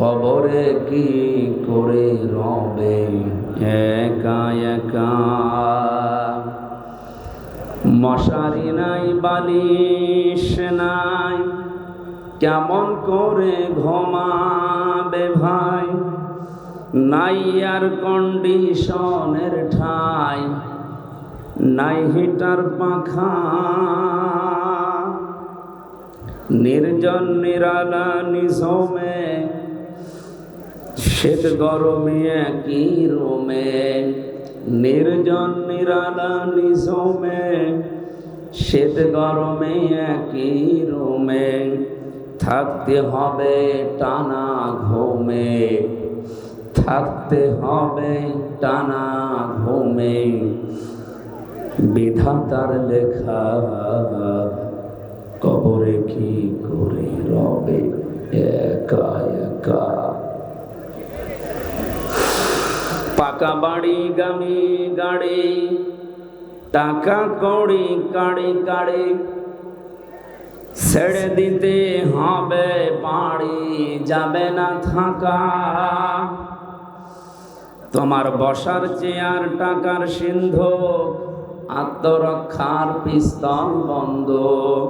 কবরে কি করে রবে একা একা। মশারি নাই, বালিশ নাই, কেমন করে ঘুমাবে ভাই। নাই এয়ার কন্ডিশনের ঠাই, নাই হিটার পাখা। নির্জন নিরালা নিঝুমে, শীত গরমে একই রুমে। নির্জন নিরালা নিঝুমে, শীত গরমে একই রুমে। থাকতে হবে টানা ঘুমে, থাকতে হবে টানা ঘুমে। বিধাতার লেখা কবরে কি করে রবে একা একা। পাকা বাড়ি গামি গাড়ি, টাকা কড়ি কাড়ি কাড়ি। ছেড়ে দিতে হবে বাড়ি, যাবে না থাকা। তোমার বসার চেয়ার টাকার সিন্ধুক, আত্মরক্ষার পিস্তল বন্দুক।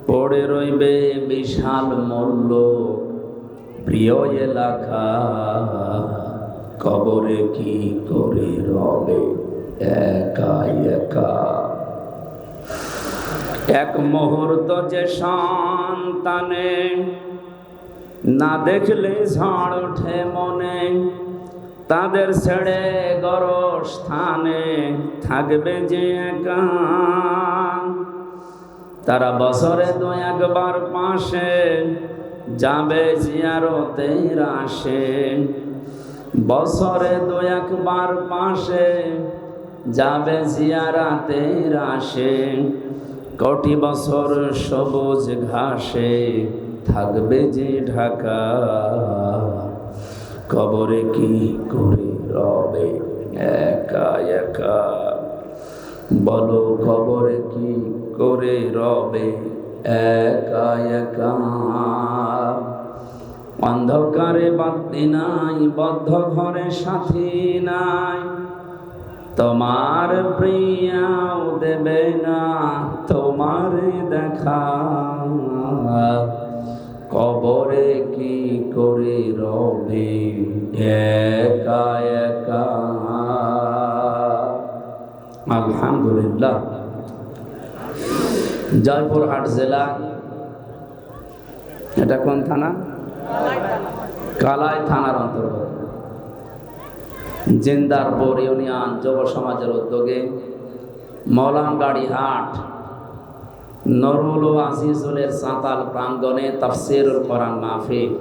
পড়ে রইবে বিশাল মূল্য প্রিয় এলাকা। কবরে কি করে রবে একা একা। এক মুহূর্ত যে সন্তানে, না দেখলে ঝড় ওঠে মনে। তাদের ছেড়ে গরস্থানে থাকবে যে একা। তারা বছরে দু একবার পাশে যাবে জিয়ারতের আসে। বছরে দু একবার পাশে যাবে জিয়ারাতের আসে। কোটি বছর সবুজ ঘাসে থাকবে যে ঢাকা। কবরে কি করে রবে একা একা। বলো কবরে কি করে রবে একা একা। অন্ধকারে বাতি নাই, বদ্ধ ঘরে সাথী নাই। তোমার প্রিয়াও দেবে না তোমার দেখা। কবরে কি করে রবে একা একা। আলহামদুলিল্লাহ। জয়পুরহাট জেলা, এটা কোন থানা? কালাই থানার অন্তর্গত জিন্দারপুর ইউনিয়ন যুব সমাজের উদ্যোগে মৌলানগাড়ি হাট নুরুল আজিজুলের সাঁতাল প্রাঙ্গণে তাফসীরুল কোরআন মাহফিল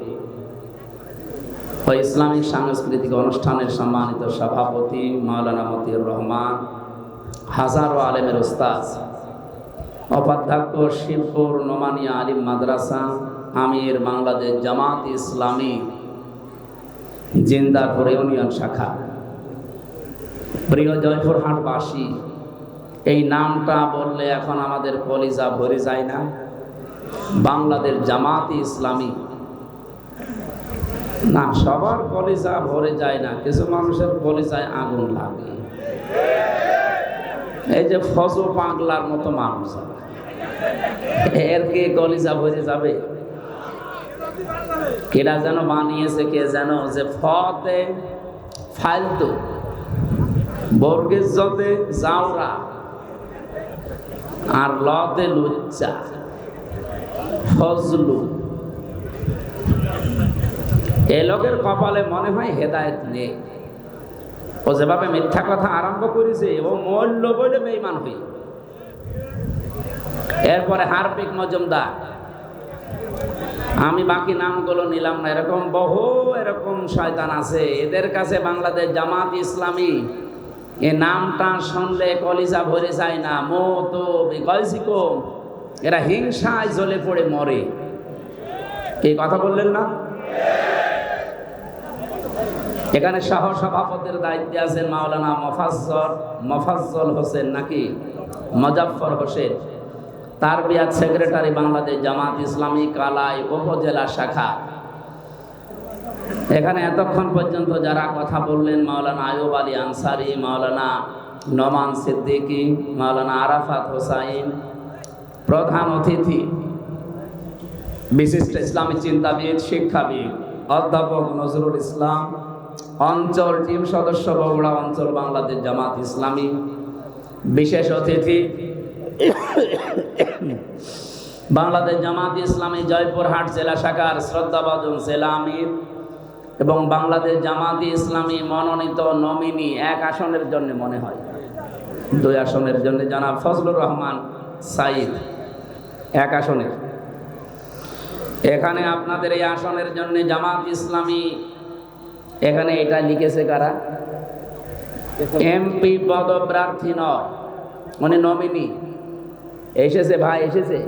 ও ইসলামিক সাংস্কৃতিক অনুষ্ঠানের সম্মানিত সভাপতি মাওলানা মতিউর রহমান, হাজারো আলেমের উস্তাদ, উপাধ্যক্ষ শিবপুর নোমানিয়া আলিম মাদ্রাসা, আমির বাংলাদেশ জামাত ইসলামী জিন্দারপুর ইউনিয়ন শাখা। প্রিয় জয়পুরহাটবাসী, এই নামটা বললে এখন আমাদের কলিজা ভরে যায় না? বাংলাদেশ জামাত ইসলামী না, সবার কলিজা ভরে যায় না, কিছু মানুষের কলিজায় আগুন লাগে। এই যে ফজল পাগলার মতো মানুষ, এর কি কলিজা ভরে যাবে? কেরা যেন বানিয়েছে, কে যেন, যে ফতে ফালতু, বর্গের জতে জাউরা, আর লতে লুচ্চা, ফজলু। এই লোকের কপালে মনে হয় হেদায়েত নেই। ও যেভাবে মিথ্যা কথা আরম্ভ করেছে, ও মূল্য বলে বেঈমান হই। এরপরে হারপিক মজুমদার, আমি বাকি নামগুলো নিলাম না, এরকম বহু এরকম শয়তান আছে। এদের কাছে বাংলাদেশ জামাত ইসলামী এ নামটা শুনলে কলিজা ভরে যায় না। মতো বিকলসিকম, এরা হিংসায় জ্বলে পড়ে মরে। এই কথা বললেন না? এখানে সহ সভাপতির দায়িত্বে আছেন মাওলানা মোফাজ্জল হোসেন নাকি মুজাফফর হোসেন, তারবিয়াত সেক্রেটারি বাংলাদেশ জামাত ইসলামী কালাই উপজেলা শাখা। এখানে এতক্ষণ পর্যন্ত যারা কথা বললেন, মাওলানা আয়ুব আলী আনসারী, মাওলানা নোমান সিদ্দিকী, মাওলানা আরাফাত হোসাইন, প্রধান অতিথি বিশিষ্ট ইসলামী চিন্তাবিদ, শিক্ষাবিদ অধ্যাপক নজরুল ইসলাম, অঞ্চল টিম সদস্য বগুড়া অঞ্চল বাংলাদেশ জামাত ইসলামী, বিশেষ অতিথি বাংলাদেশ জামাত ইসলামী জয়পুরহাট জেলা শাখার শ্রদ্ধাভাজন জেলা আমির এবং বাংলাদেশ জামাত ইসলামী মনোনীত নমিনি 1 আসনের জন্য, মনে হয় 2 আসনের জন্য, জনাব ফজলুর রহমান সাইদ 1 আসনের। এখানে আপনাদের এই আসনের জন্য জামাত ইসলামী এখানে এটা লিখেছে কারা? এমপি পদপ্রার্থী নয়, মানে নমিনি। এসেছে ভাই, এসেছে।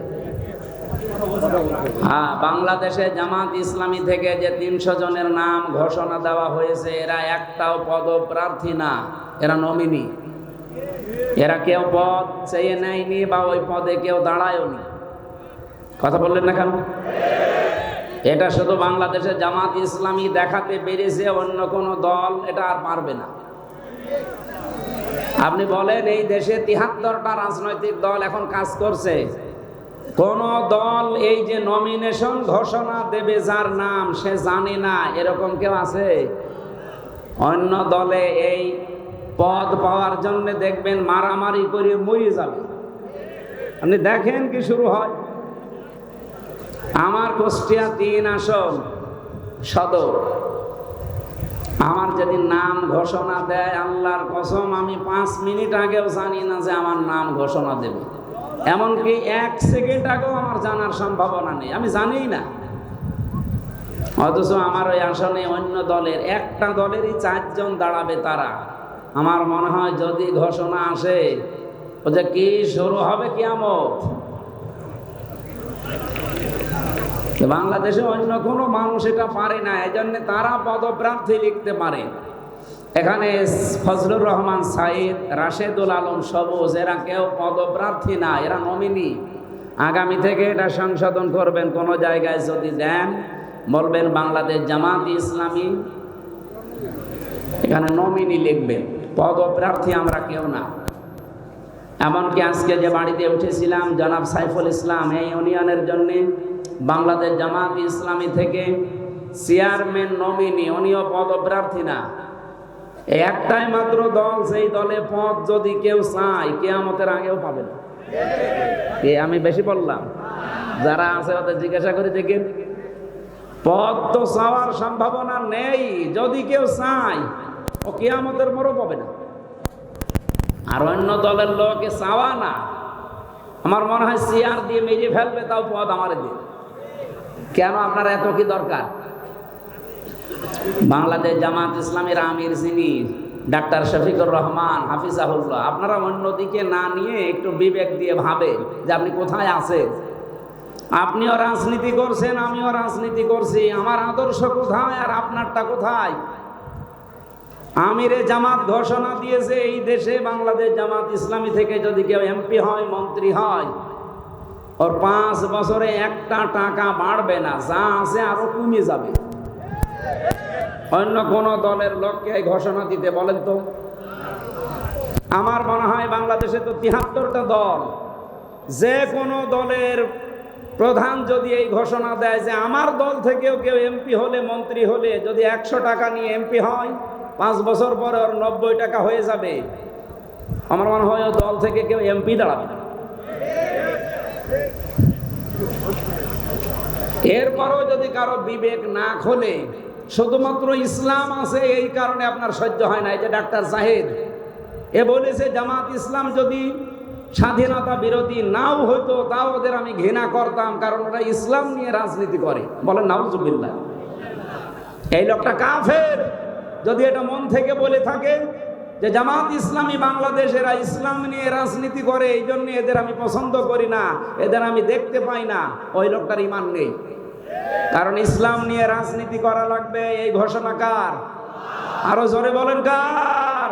হ্যাঁ, বাংলাদেশে জামাত ইসলামী থেকে যে 300 জনের নাম ঘোষণা দেওয়া হয়েছে, এরা একটাও পদপ্রার্থী না, এরা নমিনি। এরা কেউ পদ চেয়ে নেয়নি বা ওই পদে কেউ দাঁড়ায়নি। কথা বললেন না কেন? এটা শুধু বাংলাদেশে জামাত ইসলামী দেখাতে পেরেছে, অন্য কোনো দল এটা আর পারবে না। আপনি বলেন, এই দেশে 73টা রাজনৈতিক দল এখন কাজ করছে, কোন দল এই যে নমিনেশন ঘোষণা দেবে যার নাম সে জানে না, এরকম কেউ আছে? অন্য দলে এই পদ পাওয়ার জন্য দেখবেন মারামারি করে মরে যাবে। আপনি দেখেন কি শুরু হয়। আমার কুষ্টিয়া 3 আসন সদর, আমার যেদিন নাম ঘোষণা দেয়, আল্লাহর কসম আমি 5 মিনিট আগেও জানি না যে আমার নাম ঘোষণা দেবে। এমনকি 1 সেকেন্ড আগেও আমার জানার সম্ভাবনা নেই, আমি জানিই না। অথচ আমার ওই আসনে অন্য দলের, একটা দলেরই 4 জন দাঁড়াবে। তারা, আমার মনে হয় যদি ঘোষণা আসে, ও যে কি শুরু হবে কিয়ামত। বাংলাদেশে অন্য কোনো মানুষ এটা পারে না, এজন্য তারা পদপ্রার্থী লিখতে পারে। এখানে ফজলুর রহমান সাইদ, রাশেদুল আলম সবুজ, এরা কেউ পদপ্রার্থী না, এরা নমিনি। আগামী থেকে এটা সংশোধন করবেন, কোনো জায়গায় যদি দেন বলবেন বাংলাদেশ জামাত ইসলামী, এখানে নমিনি লিখবেন, পদপ্রার্থী আমরা কেউ না। এমনকি আজকে যে বাড়িতে উঠেছিলাম, জনাব সাইফুল ইসলাম এই ইউনিয়নের জন্য বাংলাদেশ জামাত ইসলামী থেকে চেয়ারম্যান নমিনি, উনিও পদপ্রার্থী না। একটাই মাত্র দল, সেই দলে পদ যদি কেউ চায় কিয়ামতের আগেও পাবে না। আমি বেশি বললাম? যারা আছে ওদের জিজ্ঞাসা করে দেখেন, পদ তো চাওয়ার সম্ভাবনা নেই, যদি কেউ চায় ও কিয়ামতের মোড়ও পাবে না। আর অন্য দলের লোকে চাওয়া না, আমার মনে হয় চেয়ার দিয়ে মেরে ফেলবে, তাও পদ আমার দিয়ে। কেন আপনার এত কি দরকার? বাংলাদেশ জামাত ইসলামের আমির যিনি ডাক্তার শফিকুর রহমান হাফিজাহুল্লাহ, আপনারা অন্যদিকে না নিয়ে একটু বিবেক দিয়ে ভাবেন যে আপনি কোথায় আছেন। আপনিও রাজনীতি করছেন, আমিও রাজনীতি করছি, আমার আদর্শ কোথায় আর আপনারটা কোথায়? আমিরে জামাত ঘোষণা দিয়েছে এই দেশে বাংলাদেশ জামাত ইসলামী থেকে যদি কেউ এমপি হয়, মন্ত্রী হয়, ওর 5 বছরে 1টা টাকা বাড়বে না, যা আছে আরো কমে যাবে। অন্য কোন দলের লোককে এই ঘোষণা দিতে বলেন তো? আমার মনে হয় বাংলাদেশে তো 73টা দল, যে কোনো দলের প্রধান যদি এই ঘোষণা দেয় যে আমার দল থেকেও কেউ এমপি হলে, মন্ত্রী হলে, যদি 100 টাকা নিয়ে এমপি হয়, 5 বছর পরে ওর 90 টাকা হয়ে যাবে, আমার মনে হয় ও দল থেকে কেউ এমপি দাঁড়াবে না। এরপরও যদি কারো বিবেক না খোলে, শুধুমাত্র ইসলাম আছে এই কারণে আপনার সহ্য হয় না। এই যে ডাক্তার জাহেদ, এ বলেছে জামাত ইসলাম যদি স্বাধীনতা বিরোধী নাও হইতো তাও ওদের আমি ঘৃণা করতাম, কারণ ওরা ইসলাম নিয়ে রাজনীতি করে। বলেন নাউজুবিল্লাহ। এই লোকটা কাফের যদি এটা মন থেকে বলে থাকে যে জামাত ইসলামী বাংলাদেশেরা ইসলাম নিয়ে রাজনীতি করে, এই জন্য এদের আমি পছন্দ করি না, এদের আমি দেখতে পাই না, ওই লোকটার ঈমান নেই। কারণ ইসলাম নিয়ে রাজনীতি করা লাগবে, এই ঘোষণা কার? আরো জোরে বলেন কার?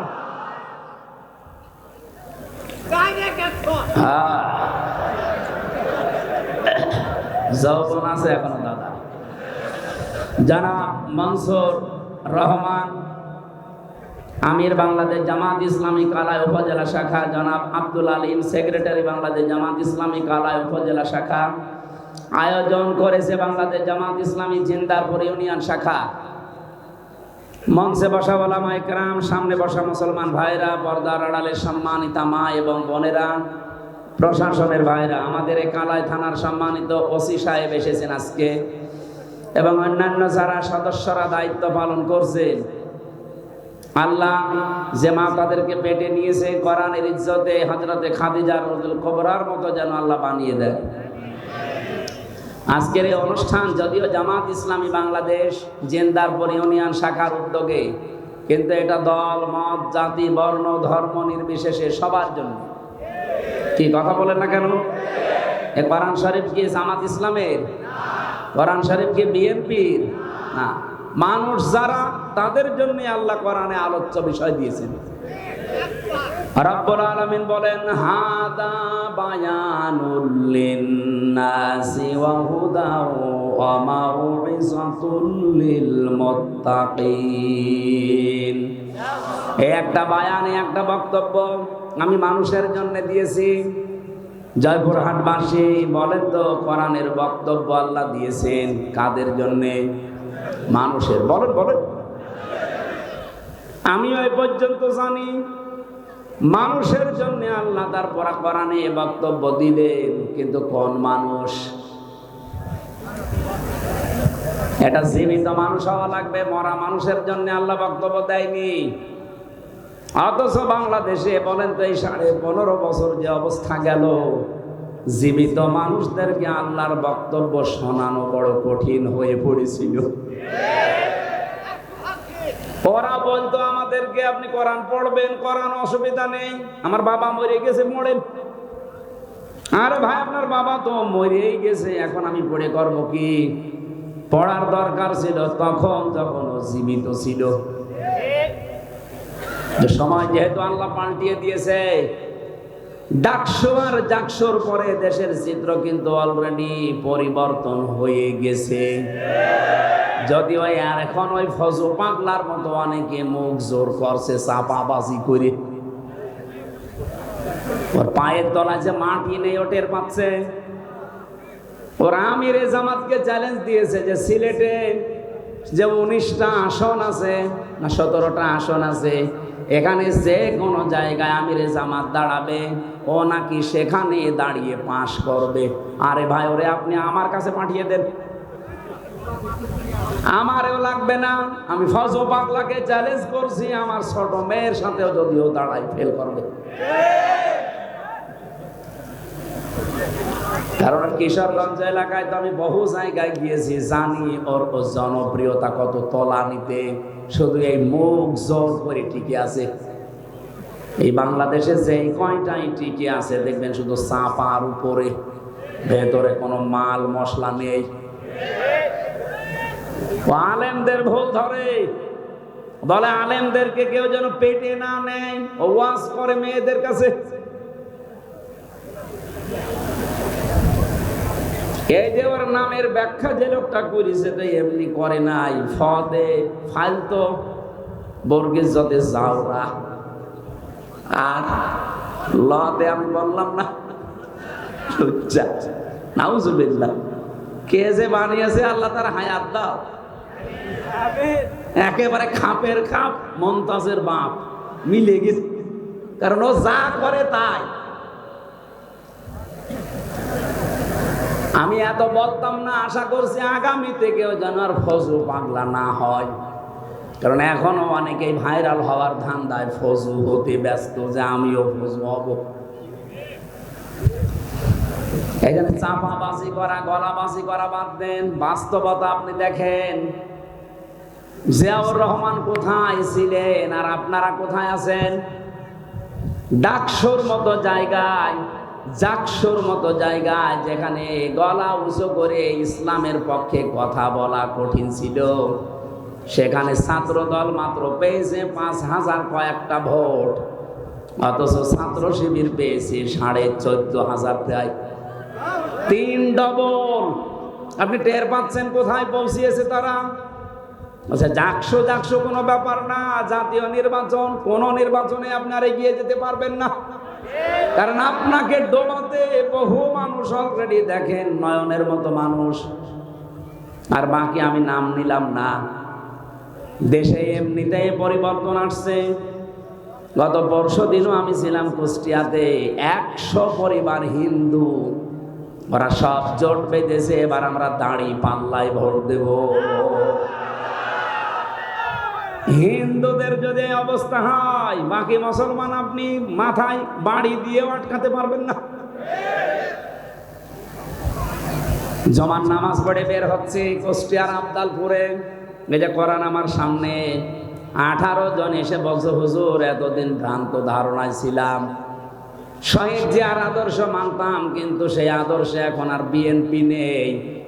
যৌবন আছে এখনো দাদা, জনাব মনসুর রহমান, আমির বাংলাদেশ জামাত ইসলামী কালাই উপজেলা শাখা, জনাব আব্দুল আলিম, সেক্রেটারি বাংলাদেশ জামাত ইসলামী কালাই উপজেলা শাখা। আয়োজন করেছে বাংলাদেশ জামাত ইসলামী জিন্দারপুর ইউনিয়ন শাখা। মঞ্চে বসা ওলামা ইকরাম, সামনে বসা মুসলমান ভাইরা, পর্দার আড়ালের সম্মানিতা মা এবং বোনেরা, প্রশাসনের ভাইরা, আমাদের এই কালাই থানার সম্মানিত ওসি সাহেব এসেছেন আজকে, এবং অন্যান্য যারা সদস্যরা দায়িত্ব পালন করছেন। আল্লাহ যে মা তাদেরকে পেটে নিয়েছে, কোরআনের ইজ্জতে হযরতে খাদিজা রাদিয়াল্লাহু কুবরার মতো যেন আল্লাহ বানিয়ে দেয়। আজকের এই অনুষ্ঠান যদিও জামাত ইসলামী বাংলাদেশ জিন্দারপুর ইউনিয়ন শাখার উদ্যোগে, কিন্তু এটা দল মত জাতি বর্ণ ধর্ম নির্বিশেষে সবার জন্য। কি কথা বলেন না কেন? এ কোরআন শরীফ কি জামাত ইসলামের? কোরআন শরীফ কি বিএনপির? না, মানুষ যারা, তাদের জন্য আল্লাহ কোরআনে আলোচ্য বিষয় দিয়েছেন। রব্বুল আলামিন বলেন, হাদা বায়ানুল লিন্নাসি ওয়া হুদাও ওয়া মাউইযাতুল লিল মুত্তাকিন। এই একটা বায়ান, একটা বক্তব্য আমি মানুষের জন্য দিয়েছি। জয়পুরহাটবাসী বলেন তো, কোরআনের বক্তব্য আল্লাহ দিয়েছেন কাদের জন্য? মানুষের। বলেন বলেন। আমিও এই পর্যন্ত জানি মানুষের জন্য আল্লাহ তার কোরআনে বক্তব্য দিলেন, কিন্তু কোন মানুষ? এটা জীবিত মানুষ হওয়া লাগবে, মরা মানুষের জন্য আল্লাহ বক্তব্য দেয়নি। অথচ বাংলাদেশে বলেন তো, এই 15.5 বছর যে অবস্থা গেল, জীবিত মানুষদেরকে আল্লাহর বক্তব্য শোনানো বড় কঠিন হয়ে পড়েছিল। ওরা বলতো আমাদেরকে, আপনি কোরআন পড়বেন, কোরআন অসুবিধা নেই, আমার বাবা মরে গেছে, মরেন। আরে ভাই, আপনার বাবা তো মরেই গেছে, এখন আমি পড়ে করব কি? পড়ার দরকার ছিল তখন, যখন ও জীবিত ছিল। সময় যেহেতু আল্লাহ পাল্টিয়ে দিয়েছে, ডাকসু আর জাকসুর পরে দেশের চিত্র কিন্তু অলরেডি পরিবর্তন হয়ে গেছে। যদিও আর এখন ওই ফজু পাগলার মতো অনেকে মুখ জোর করছে, চাপাবাজি করে। ওর পায়ের তলায় যে মাটি নেই ও টের পাচ্ছে। ওর আমির জামাতকে চ্যালেঞ্জ দিয়েছে যে সিলেটে যে 19টা আসন আছে না 17টা আসন আছে, এখানে যে কোনো জায়গায় আমিরে জামাত দাঁড়াবে, ও নাকি সেখানে দাঁড়িয়ে পাশ করবে। আরে ভাই, ওরে আপনি আমার কাছে পাঠিয়ে দেন, আমারও লাগবে না। আমি ফজল পাগলাকে চ্যালেঞ্জ করছি, আমার ছোট মেয়ের সাথেও যদিও দাঁড়াই, ফেল করবে। কারণ কিশোরগঞ্জ এলাকায় তো আমি বহু জায়গায় গিয়েছি, জানি ওর জনপ্রিয়তা কত তলানিতে। শুধু এই মুখ জোর করে টিকে আছে। এই বাংলাদেশে যে কয়টাই টিকে আছে দেখবেন শুধু চাপার উপরে, ভেতরে কোনো মাল মশলা নেই। আলেমদের ভুল ধরে, বলে আলেমদেরকে কেউ যেন পেটে না নেয়, ও ওয়াজ করে মেয়েদের কাছে। এই যে ওর নামের ব্যাখ্যা যে লোকটা করেছে, তাই এমনি করে নাই। ফদে ফালতো বর্গের যতে যাওরা, আর লতে আমি বললাম না, নাউজুবিল্লাহ। কে যে বানিয়েছে আল্লাহ তার হায়াত দাও। একেবারে খাপের খাপ, মমতাজের বাপ মিলে গেছে, কারণ ও যা করে তাই। আমি এত বলতাম না, আশা করছি আগামীতে কেউ যেন আর ফজু পাগলা না হয়। কারণ এখনো অনেকেই ভাইরাল হওয়ার ধান্দায় ফজু হতে ব্যস্ত, যে আমিও ফজু হব। এখানে চাপাবাজি করা, গলাবাজি করা বাদ দেন। বাস্তবতা আপনি দেখেন, জিয়াউর রহমান কোথায় ছিলেন আর আপনারা কোথায় আছেন? ডাকসুর মতো জায়গায়, জাকসুর মতো জায়গায়, যেখানে গলা উঁচু করে ইসলামের পক্ষে কথা বলা কঠিন ছিল, সেখানে ছাত্র দল মাত্র পেয়েছে 5,000 কয়েকটা ভোট, অথচ ছাত্র শিবির পেয়েছে 14,500, প্রায় 3 ডবল। আপনি টের পাচ্ছেন কোথায় পৌঁছিয়েছে তারা? আচ্ছা, জাকসো কোনো ব্যাপার না। জাতীয় নির্বাচন, কোন নির্বাচনে আপনারা এগিয়ে যেতে পারবেন না, কারণ আপনাকে ডোবাতে বহু মানুষ অলরেডি দেখেন, নয়নের মতো মানুষ। আর বাকি আমি নাম নিলাম না। দেশে এমনিতেই পরিবর্তন আসছে। গত পরশুদিনও আমি ছিলাম কুষ্টিয়াতে, 100 পরিবার হিন্দু, ওরা সব জোট বেঁধেছে, এবার আমরা দাঁড়ি পাল্লায় ভোট দেব। হিন্দুদের যদি অবস্থা হয়, বাকি মুসলমান আপনি মাথায় বাড়ি দিয়েও আটকাতে পারবেন না। জমান নামাজ পড়ে বের হচ্ছে কুষ্টিয়ার আবদালপুরে, এই যে কোরআন আমার সামনে, 18 জন এসে বলছে, হুজুর এতদিন ভ্রান্ত ধারণায় ছিলাম, শহীদ জিয়ার আদর্শ মানতাম, কিন্তু সেই আদর্শে এখন আর বিএনপি নেই।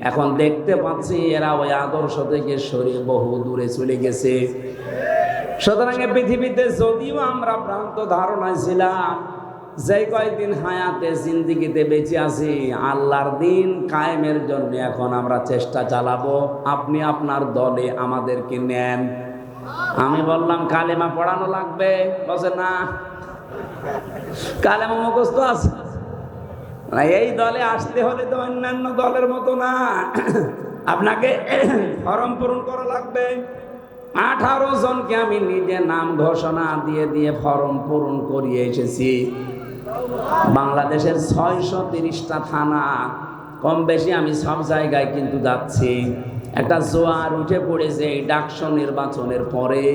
এখন দেখতে পাচ্ছি এরা ওই আদর্শ থেকে সরে বহু দূরে চলে গেছে। সুতরাং পৃথিবীতে যদিও আমরা ভ্রান্ত ধারণায় ছিলাম, যে কয়েকদিন হায়াতে জিন্দিগিতে বেঁচে আছি, আল্লাহর দিন কায়েমের জন্য এখন আমরা চেষ্টা চালাবো। আপনি আপনার দলে আমাদেরকে নেন। আমি বললাম কালেমা পড়ানো লাগবে, বলছে না, কালেমা মুখস্থ আছে, এই দলে আসতে হলে তো অন্যান্য দলের মতো না, আপনাকে ফরম পূরণ করা লাগবে। 18 জনকে আমি নিজে নাম ঘোষণা দিয়ে দিয়ে ফরম পূরণ করিয়ে এসেছি। বাংলাদেশের 630টা থানা, কম বেশি আমি সব জায়গায় কিন্তু যাচ্ছি। একটা জোয়ার উঠে পড়েছে এই ডাকসু নির্বাচনের পরে,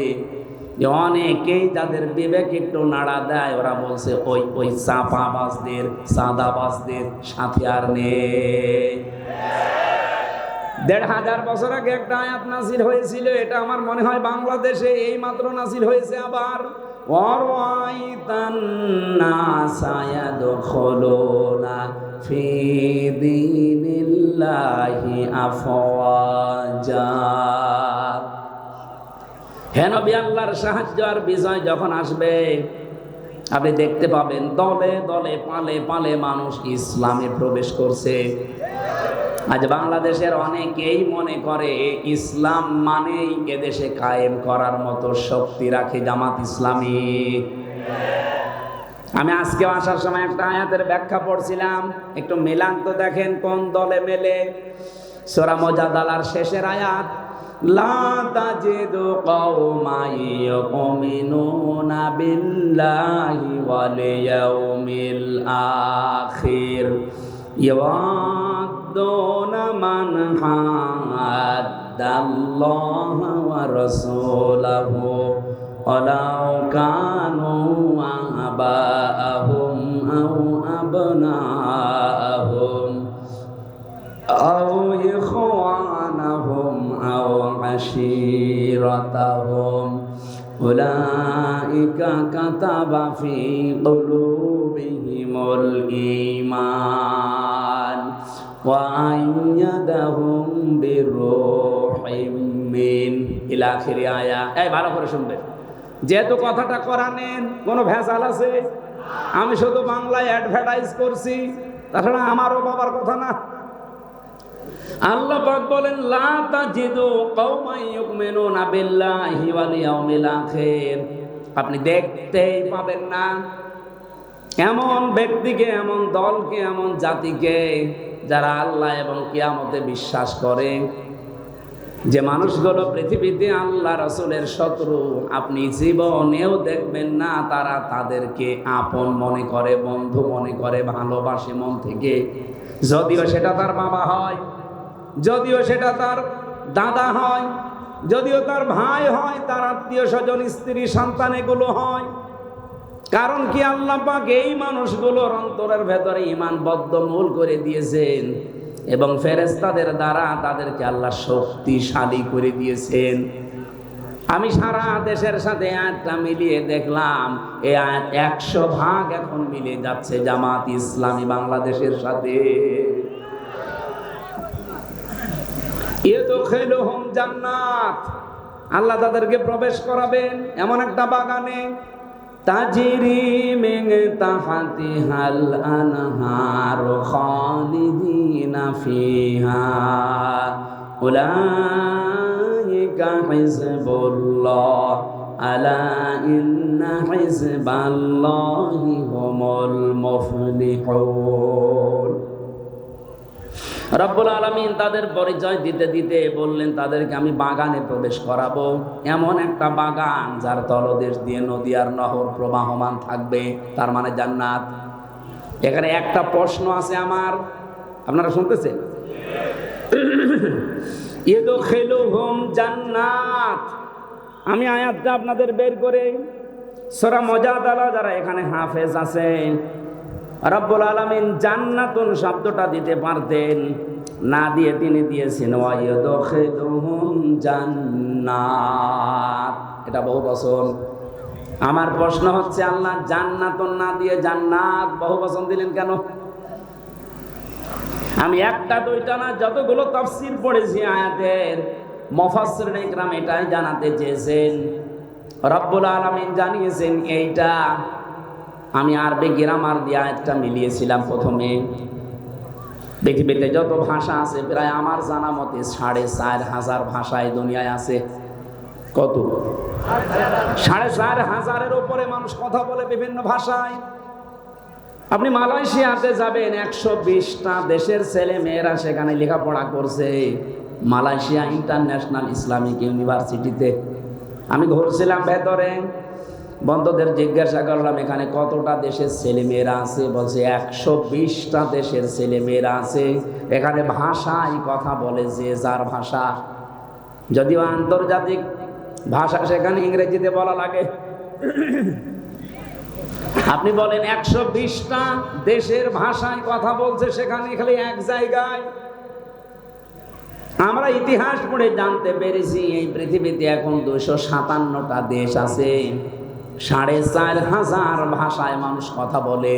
যে অনেকেই যাদের বিবেক একটু নাড়া দেয়, ওরা বলছে ওই চাপাবাজদের, সাদাবাজদের সাথে আর নেই। 1500 বছর আগে একটা আয়াত নাযিল হয়েছিল, এটা আমার মনে হয় বাংলাদেশে এই মাত্র নাযিল হয়েছে আবার। ওয়ারাইতান নাসা ইয়াদখুলুনা ফি দীনিল্লাহি আফওয়াজা। হে নবী, আল্লাহর সাহায্য আর বিজয় যখন আসবে, আপনি দেখতে পাবেন দলে দলে পালে পালে মানুষ ইসলামে প্রবেশ করছে। আজ বাংলাদেশের অনেকেই মনে করে ইসলাম মানেই এদেশে কায়েম করার মতো শক্তি রাখে জামাত ইসলামী। আমি আজকে আসার সময় একটা আয়াতের ব্যাখ্যা পড়ছিলাম, একটু মিলান তো দেখেন কোন দলে মেলে। সূরা মুজাদালার শেষের আয়াত, লা তাজিদু কওমান ইউমিনুনা বিল্লাহি ওয়াল ইয়াউমিল আখির ইয়াওয়াদ্দুনা মান হাদ্দাল্লাহা ওয়া রাসূলাহু ওয়ালাউ কানু আবাআহুম আও আবনাআহুম আও ইখওয়ানাহুম আও আশীরাতাহুম উলাইকা কাতাবা ফি কুলুবিহিমুল ঈমান ওয়া আইয়াদাহুম বিরূহিম মিন ইলা আখিরি আয়া। এই ভালো করে শুনবেন, যেহেতু কথাটা কোরআনের, কোনো ভেজাল আছে? আমি শুধু বাংলায় অ্যাডভার্টাইজ করছি, তাছাড়া আমারও বাবার কথা না। আল্লাহ পাক বলেন, লা তাজিদু কওমান ইউমিনুনা বিল্লাহি ওয়াল ইয়াউমিল আখির, আপনি দেখতেই পাবেন না এমন ব্যক্তিকে, এমন দলকে, এমন জাতিকে যারা আল্লাহ এবং কিয়ামতে বিশ্বাস করে, যে মানুষগুলো পৃথিবীতে আল্লাহ রাসূলের শত্রু, আপনি জীবনেও দেখবেন না তারা তাদেরকে আপন মনে করে, বন্ধু মনে করে, ভালোবাসে মন থেকে। যদিও সেটা তার বাবা হয়, যদিও সেটা তার দাদা হয়, যদিও তার ভাই হয়, তার আত্মীয় স্বজন, স্ত্রী, সন্তান এগুলো হয়। কারণ কি, আল্লাহ পাক এই মানুষগুলোর অন্তরের ভেতরে ঈমান বদ্ধমূল করে দিয়েছেন এবং ফেরেশতাদের দ্বারা তাদেরকে আল্লাহ শক্তিশালী করে দিয়েছেন। আমি সারা দেশের সাথে আয়াতটা মিলিয়ে দেখলাম, এই আয়াত 100 ভাগ এখন মিলে যাচ্ছে জামাত ইসলামী বাংলাদেশের সাথে। ইদখিলুহুম জান্নাত, আল্লাহ তাদেরকে প্রবেশ করাবেন এমন একটা বাগানে, তাজরি মিন তাহতিহাল আনহার খালিদিনা ফিহা উলাইকা উলাইকা হিজবুল্লাহ আলা ইন্না হিজবাল্লাহি হুমুল মুফলিহুন। রব্বুল আলামিন তাদের পরিচয় দিতে দিতে বললেন, তাদেরকে আমি বাগানে প্রবেশ করাবো, এমন একটা বাগান যার তলদেশ দিয়ে নদী আর নহর প্রবাহমান থাকবে, তার মানে জান্নাত। এখানে একটা প্রশ্ন আছে আমার, আপনারা শুনতেছেন? ইদখিলুহুম জান্নাত, আমি আয়াতটা আপনাদের বের করে সূরা মুজাদালা, যারা এখানে হাফেজ আছেন, রব্বুল আলামিন জান্নাতুন শব্দটা দিতে পারতেন, না দিয়ে তিনি দিয়েছেন ওয়া ইদখিলুহুম জান্নাত, এটা বহু বচন। আমার প্রশ্ন হচ্ছে, আল্লাহ জান্নাতুন না দিয়ে জান্নাত বহু বচন দিলেন কেন? আমি একটা দুইটা না, যতগুলো তাফসীর পড়েছি আয়াতের, মুফাসসিরিন ইকরাম এটাই জানাতে চেয়েছেন। রব্বুল আলামিন জানিয়েছেন এইটা। আমি আরবি গ্রামার দিয়ে আয়াতটা মিলিয়েছিলাম প্রথমে। পৃথিবীতে যত ভাষা আছে প্রায় আমার জানা মতে ৪৫০০০ ভাষায় দুনিয়ায় আছে। কত? ৪৫০০০-এর উপরে মানুষ কথা বলে বিভিন্ন ভাষায়। আপনি মালয়েশিয়াতে যাবেন, ১২০টা দেশের ছেলে মেয়েরা সেখানে লেখাপড়া করছে, মালয়েশিয়া ইন্টারন্যাশনাল ইসলামিক ইউনিভার্সিটিতে। আমি ঘুরছিলাম ভেতরে, বন্ধুদের জিজ্ঞাসা করলাম এখানে কতটা দেশের ছেলে মেয়েরা আছে, বলছে ১২০টা দেশের ছেলে মেয়েরা আছে। এখানে ভাষায় কথা বলে যে যার ভাষা, যদিও আন্তর্জাতিক ভাষা সেখানে ইংরেজিতে বলা লাগে। আপনি বলেন ১২০টা দেশের ভাষায় কথা বলছে সেখানে, খালি এক জায়গায়। আমরা ইতিহাস পড়ে জানতে পেরেছি এই পৃথিবীতে এখন ২৫৭টা দেশ আছে, ৪৫০০০ ভাষায় মানুষ কথা বলে।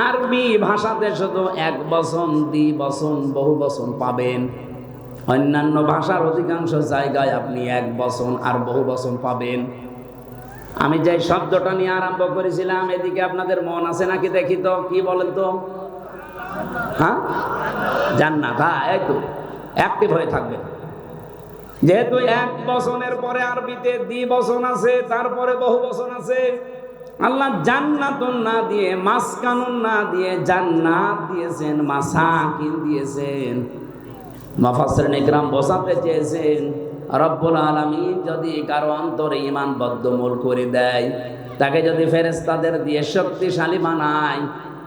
আরবি ভাষাতে শুধু এক বচন, দ্বিবচন, বহু বচন পাবেন। অন্যান্য ভাষার অধিকাংশ জায়গায় আপনি এক বচন আর বহু বচন পাবেন। আমি যে শব্দটা নিয়ে আরম্ভ করেছিলাম, এদিকে আপনাদের মন আছে নাকি দেখি তো, কি বলেন তো? হ্যাঁ, জান্নাত। হ্যাঁ, এই তো অ্যাক্টিভ হয়ে থাকবে। যেহেতু এক বচনের পরে আরবিতে দ্বিবচন আছে, তারপরে বহু বচন আছে। আল্লাহ জান্নাতুন না দিয়ে, মাসকানুন না দিয়ে জান্নাত দিয়েছেন, মাসাকিন দিয়েছেন। মুফাসসিরিন ইকরাম বোঝাতে চেয়েছেন, রব্বুল আলামিন যদি কারো অন্তরে ঈমান বদ্ধমূল করে দেয়, তাকে যদি ফেরেশতাদের দিয়ে শক্তিশালী বানায়,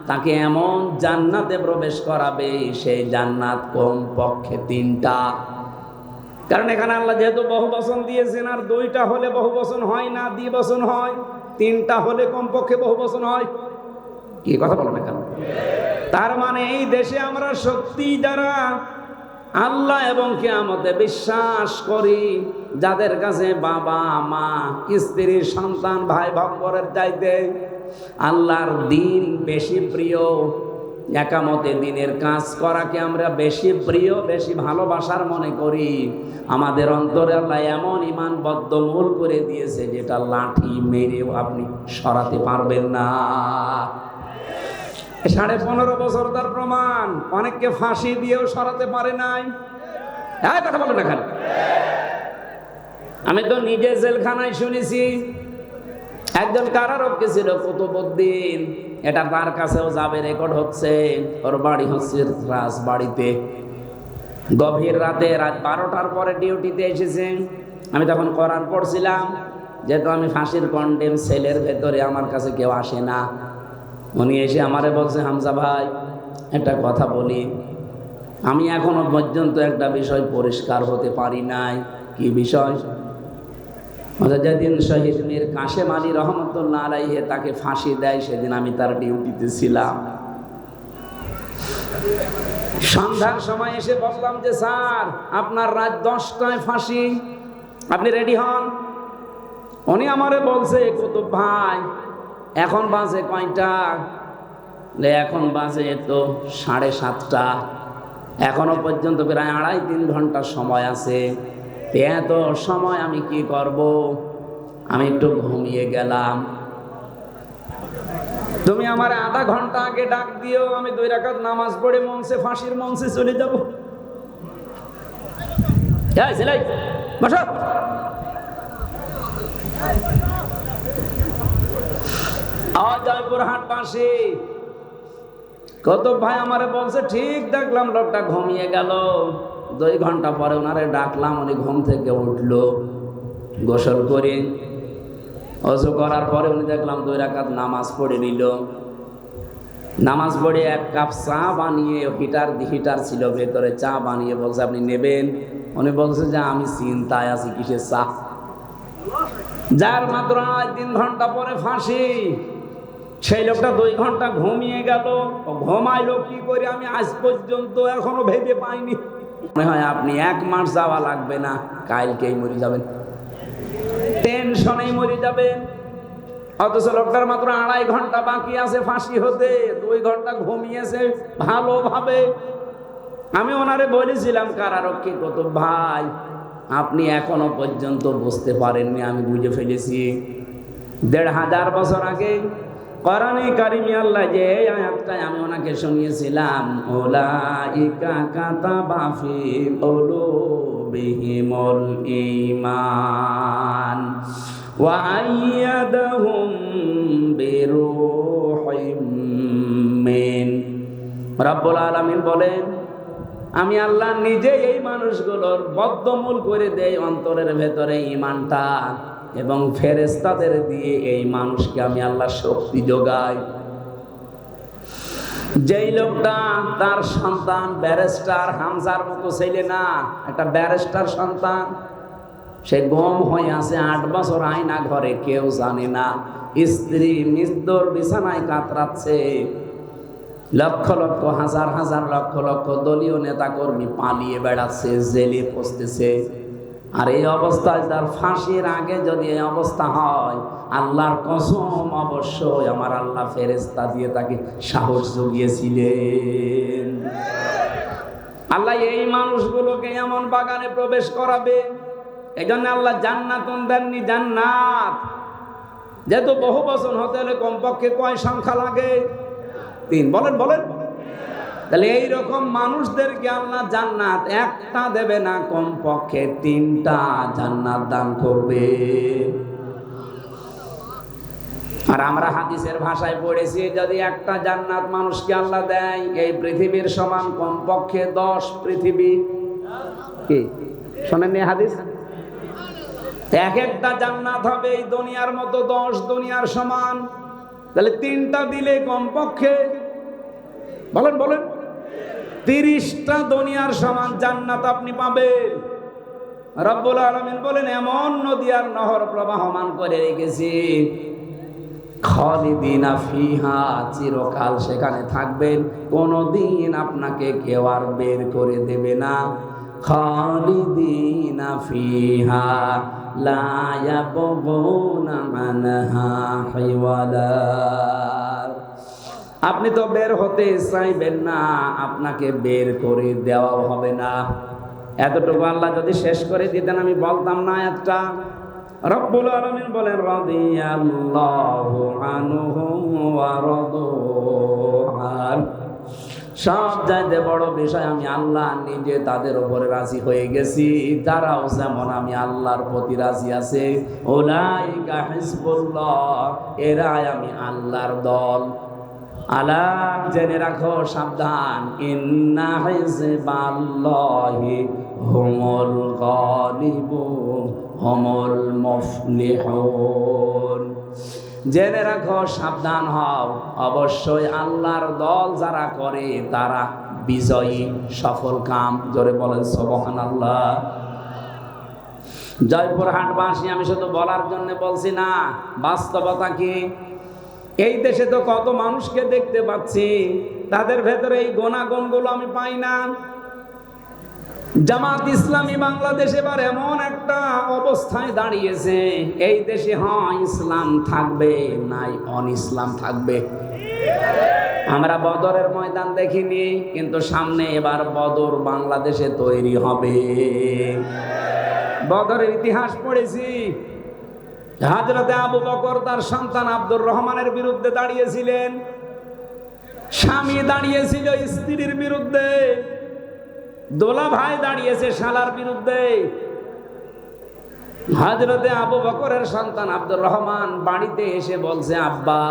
তাকে এমন জান্নাতে প্রবেশ করাবে, সেই জান্নাত কমপক্ষে ৩টা। কারণ এখানে আল্লাহ যেহেতু বহু বচন দিয়েছেন, আর 2টা হলে বহু বচন হয় না, দ্বিবচন হয়। 3টা হলে কমপক্ষে বহু বচন হয়। কি কথা বলেন না কেন? তার মানে এই দেশে আমরা সত্যি যারা আল্লাহ এবং কিয়ামতে বিশ্বাস করি, যাদের কাছে বাবা মা, স্ত্রী, সন্তান, ভাই ভক্তদের চাইতে আল্লাহর দিন বেশি প্রিয়, একামতে দিনের কাজ করাকে আমরা বেশি প্রিয়, বেশি ভালোবাসার মনে করি, আমাদের অন্তরে আল্লাহ এমন ঈমান বদ্ধমূল করে দিয়েছে যেটা লাঠি মেরেও আপনি সরাতে পারবেন না। 15.5 বছর তার প্রমাণ। অনেককে ফাঁসি দিয়েও সরাতে পারে নাই। কথা বলো না কেন? আমি তো নিজে জেলখানায় শুনেছি। একজন কারারক্ষী ছিল কুতুবউদ্দিন, এটা তার কাছেও যাবে, রেকর্ড হচ্ছে। ওর বাড়ি হচ্ছে রাজবাড়িতে। গভীর রাতে, রাত 12টার পরে ডিউটিতে এসেছে। আমি তখন কোরআন পড়ছিলাম, যেহেতু আমি ফাঁসির কন্ডেম সেলের ভেতরে, আমার কাছে কেউ আসে না। উনি এসে আমারে বলছে, হামজা ভাই একটা কথা বলি, আমি এখনো পর্যন্ত একটা বিষয় পরিষ্কার হতে পারি নাই। কি বিষয়? যেদিন শহীদ মীর কাশেম আলী রহমতুল্লাহ আলাইহি তাকে ফাঁসি দেয়, সেদিন আমি তার ডিউটিতে ছিলাম। সন্ধ্যার সময় এসে বললাম যে স্যার, আপনার রাত 10টায় ফাঁসি, আপনি রেডি হন। উনি আমারে বলছে, কুতুব ভাই এখন বাজে কয়টা? এখন বাজে তো 7:30। এখনো পর্যন্ত প্রায় 2.5-3 ঘন্টা সময় আছে। এত সময় আমি কি করব? আমি একটু ঘুমিয়ে গেলাম। তুমি আমার আধা ঘন্টা আগে ডাক দিও, আমি 2 রাকাত নামাজ পড়ে ফাঁসির মঞ্চে চলে যাব। বসো। জয়পুরহাট পাশে কত ভাই আমারে বলছে, ঠিক দেখলাম লোকটা ঘুমিয়ে গেল। 2 ঘন্টা পরে ওনারে ডাকলাম, উনি ঘুম থেকে উঠলো, গোসল করে ওযু করার পরে উনি দেখলাম 2 রাকাত নামাজ পড়ে নিল। নামাজ পড়ে 1 কাপ চা বানিয়ে, হিটার ছিল ভেতরে, চা বানিয়ে বলছে আপনি নেবেন? উনি বলছে যে আমি চিন্তায় আছি, কিসের চা? যার মাত্র 3 ঘন্টা পরে ফাঁসি। সেই লোকটা 2 ঘন্টা ঘুমিয়ে গেল। ঘুমাইলো কি করে আমি আজ পর্যন্ত এখনো ভেবে পাইনি। মনে হয় আপনি 1 মাস যাওয়া লাগবে না, কালকেই মরে যাবেন, টেনশনেই মরে যাবেন। অথচ লোকটার মাত্র 2.5 ঘন্টা বাকি আছে ফাঁসি হতে, 2 ঘন্টা ঘুমিয়েছে ভালোভাবে। আমি ওনারে বলেছিলাম, কারারক্ষী কুতুব ভাই, আপনি এখনো পর্যন্ত বুঝতে পারেননি, আমি বুঝে ফেলেছি। 1500 বছর আগে কোরআনে কারিমে আল্লাহ যে আয়াতটা আমি ওনাকে শুনিয়েছিলাম, উলাইকা কাতাবা ফি কুলুবিহিমুল ঈমান ওয়া আইয়াদাহুম বিরূহিম মিন। রব্বুল আলামিন বলেন, আমি আল্লাহ নিজে এই মানুষগুলোর বদ্ধমূল করে দেই অন্তরের ভেতরে ঈমানটা, এবং ফেরেশতাদের দিয়ে এই মানুষকে আমি আল্লাহ শক্তি যোগাই। যেই লোকটা তার সন্তান ব্যারিস্টার, হামজার মতো ছেলে না, একটা ব্যারিস্টার সন্তান, সে গম হয়ে আছে 8 বছর আয়না ঘরে, কেউ জানে না, স্ত্রী মৃত্যুর বিছানায় কাতরাচ্ছে, লক্ষ লক্ষ হাজার হাজার লক্ষ লক্ষ দলীয় নেতা কর্মী পালিয়ে বেড়াচ্ছে, জেলে পচতেছে। আর এই অবস্থায় তার ফাঁসির আগে যদি এই অবস্থা হয়, আল্লাহর কসম অবশ্যই আমার আল্লাহ ফেরেশতা দিয়ে তাকে সাহস জুগিয়েছিলেন। আল্লাহ এই মানুষগুলোকে এমন বাগানে প্রবেশ করাবে, এই জন্য আল্লাহ জান্নাতুন দেননি, জান্নাত। যেহেতু বহু বচন হতে হলে কমপক্ষে কয় সংখ্যা লাগে? 3। বলেন বলেন। তাহলে এইরকম মানুষদেরকে আল্লাহ জান্নাত একটা দেবে না, কমপক্ষে 3টা জান্নাত দান করবে। আর আমরা হাদিসের ভাষায় পড়েছি, যদি একটা জান্নাত মানুষকে আল্লাহ দেয়, এই পৃথিবীর সমান কমপক্ষে 10 পৃথিবী। কি শোনেননি হাদিস? এক একটা জান্নাত হবে এই দুনিয়ার মতো 10 দুনিয়ার সমান। তাহলে 3টা দিলে কমপক্ষে বলেন বলেন 30টা দুনিয়ার সমান জান্নাত আপনি পাবেন। রব্বুল আলামিন বলেন, এমন নদী আর নহর প্রবাহমান করে রেখেছি, খালিদিনা ফিহা, চিরকাল সেখানে থাকবেন, কোনদিন আপনাকে কেউ আর বের করে দেবে না। খালিদিনা ফিহা লা ইয়াবগুনা মানহা হিওয়ালা। আপনি তো বের হতে চাইবেন না, আপনাকে বের করে দেওয়াও হবে না। এতটুকু আল্লাহ যদি শেষ করে দিতেন আমি বলতাম না একটা। রব্বুল আলামিন বলেন, রাদিয়াল্লাহু আনহুম ওয়া রাদু আন। সব চাইতে বড় বিষয়, আমি আল্লাহ নিজে তাদের উপরে রাজি হয়ে গেছি, তারাও যেমন আমি আল্লাহর প্রতি রাজি আছে। উলাইকা হিজবুল্লাহ, এরাই আমি আল্লাহর দল। আলা, জেনে রাখো, সাবধান, ইন্না হিজবাল্লাহি হুমুল গালিবুন হুমুল মুফলিহুন। জেনে রাখো, সাবধান হও, অবশ্যই আল্লাহর দল যারা করে তারা বিজয়ী, সফল কাম। জোরে বলেন সুবহানাল্লাহ। জয়পুরহাটবাসী, আমি শুধু বলার জন্য বলছি না, বাস্তবতা কি? এই দেশে তো কত মানুষকে দেখতে পাচ্ছি, তাদের ভেতরে এই গুণাগুণগুলো আমি পাই না। জামাত ইসলামী বাংলাদেশ এবার এমন একটা অবস্থায় দাঁড়িয়েছে, এই দেশে ইসলাম থাকবে, নাই অন-ইসলাম থাকবে। আমরা বদরের ময়দান দেখিনি, কিন্তু সামনে এবার বদর বাংলাদেশে তৈরি হবে। বদরের ইতিহাস পড়েছি। হযরতে আবু বকর তার সন্তান আব্দুর রহমানের বিরুদ্ধে দাঁড়িয়েছিলেন, স্বামী দাঁড়িয়েছিল স্ত্রীর বিরুদ্ধে, দোলা ভাই দাঁড়িয়েছে শালার বিরুদ্ধে। হযরতে আবু বকরের সন্তান আব্দুর রহমান বাড়িতে এসে বলছে, আব্বা,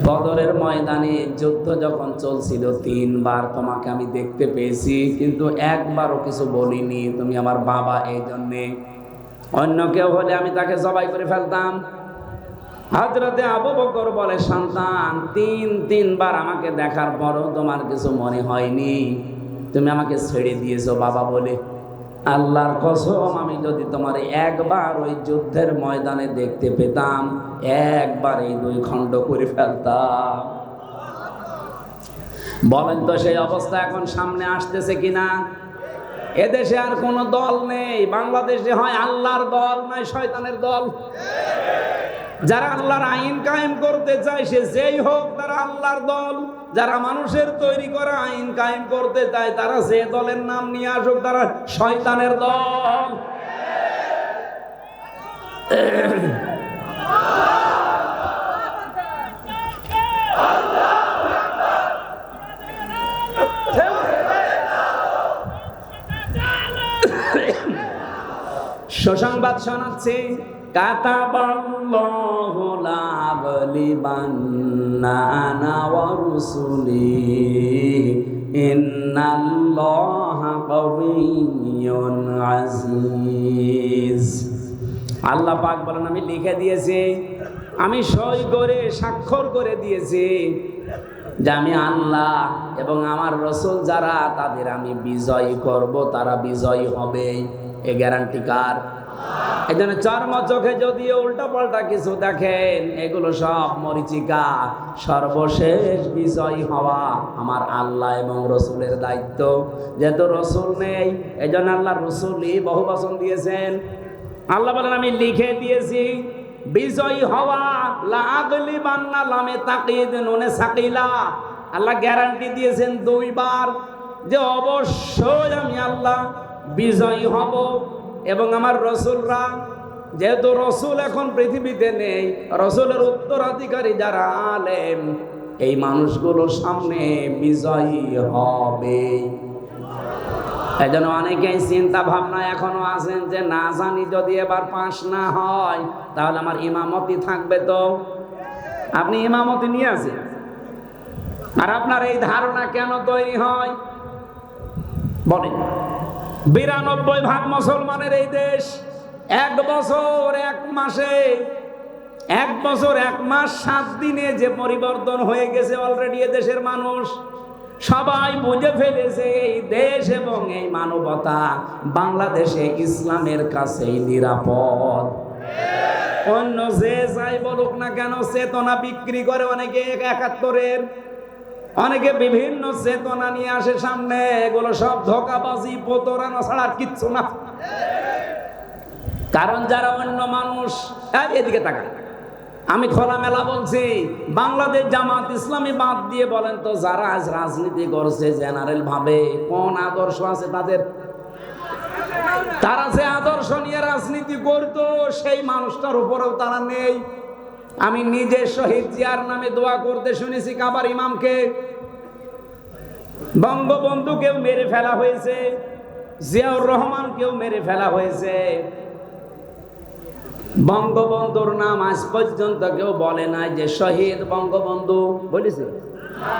বদরের ময়দানে যুদ্ধ যখন চলছিল 3 বার তোমাকে আমি দেখতে পেয়েছি, কিন্তু একবারও কিছু বলিনি, তুমি আমার বাবা, এই জন্যে। অন্য কেউ হলে আমি তাকে জবাই করে ফেলতাম। হযরতে আবু বকর বলে, সন্তান, 3 বার আমাকে দেখার পরও তোমার কিছু মনে হয়নি, তুমি আমাকে ছেড়ে দিয়েছো বাবা বলে। আল্লাহর কসম, আমি যদি তোমার একবার ওই যুদ্ধের ময়দানে দেখতে পেতাম, একবার এই 2 খণ্ড করে ফেলতাম। বলেন তো সেই অবস্থা এখন সামনে আসতেছে কিনা? এদেশে আর কোনো দল নেই, বাংলাদেশে হয় আল্লাহর দল নয় শয়তানের দল। যারা আল্লাহর আইন কায়েম করতে চায়, সে যেই হোক, তারা আল্লাহর দল। যারা মানুষের তৈরি করা আইন কায়েম করতে চায়, তারা যে দলের নাম নিয়ে আসুক, তারা শয়তানের দল। সুসংবাদ শোনাচ্ছি, কাতাবাল্লাহু লা আগলিবান্না আনা ওয়া রুসুলি ইন্নাল্লাহা কাবিয়্যুন আজিজ। আল্লাহ পাক বলেন, আমি লিখে দিয়েছি, আমি সই করে স্বাক্ষর করে দিয়েছি যে আমি আল্লাহ এবং আমার রাসূল যারা, তাদের আমি বিজয়ী করব, তারা বিজয়ী হবে। এ গ্যারান্টি কার? এই জন্য চর্ম চোখে যদিও উল্টা পাল্টা কিছু দেখেন, এগুলো সব মরিচিকা। সর্বশেষ বিজয়ী হওয়া আমার আল্লাহ এবং রসুলের দায়িত্ব। যেহেতু রসুল নেই, এই জন্য আল্লাহ রসুলই বহু বচন দিয়েছেন। আল্লাহ বলেন, আমি লিখে দিয়েছি বিজয়ী হওয়া। লা আগলিবান্না, লামে তাকিদ, নুনে সাকিলা। আল্লাহ গ্যারান্টি দিয়েছেন 2 বার যে অবশ্যই আমি আল্লাহ বিজয়ী হব এবং আমার রসুলরা, যেহেতু রসুল এখন পৃথিবীতে নেই, রসুলের উত্তরাধিকারী যারা আলেম, এই মানুষগুলোর সামনে বিজয়ী হবে। এই জন্য অনেকেই চিন্তা ভাবনা এখনো আছেন যে না জানি যদি এবার পাশ না হয় তাহলে আমার ইমামতি থাকবে। তো আপনি ইমামতি নিয়ে আসেন, আর আপনার এই ধারণা কেন তৈরি হয় বলেন? 92% মুসলমানের এই দেশ, 1 বছর 1 মাসে, 1 বছর 1 মাস 7 দিনে যে পরিবর্তন হয়ে গেছে অলরেডি দেশের মানুষ সবাই বুঝে ফেলেছে, এই দেশ এবং এই মানবতা বাংলাদেশে ইসলামের কাছেই নিরাপদ। অন্য যে যাই বলুক না কেন, চেতনা বিক্রি করে অনেকে 71-এর, অনেকে বিভিন্ন চেতনা নিয়ে আসে সামনে, এগুলো সব ধোঁকাবাজি, প্রতারণা ছাড়া আর কিচ্ছু না। কারণ যারা অন্য মানুষ, এদিকে তাকান, আমি খোলামেলা বলছি, বাংলাদেশ জামাত ইসলামী বাদ দিয়ে বলেন তো, যারা আজ রাজনীতি করছে জেনারেল ভাবে, কোন আদর্শ আছে তাদের? তারা যে আদর্শ নিয়ে রাজনীতি করতো, সেই মানুষটার উপরেও তারা নেই। আমি নিজে শহীদ জিয়ার নামে দোয়া করতে শুনেছি কাবার ইমামকে। বঙ্গবন্ধুকেও মেরে ফেলা হয়েছে, জিয়াউর রহমানকেও মেরে ফেলা হয়েছে। বঙ্গবন্ধুর নাম আজ পর্যন্ত কেউ বলে না যে শহীদ বঙ্গবন্ধু, বলেছে?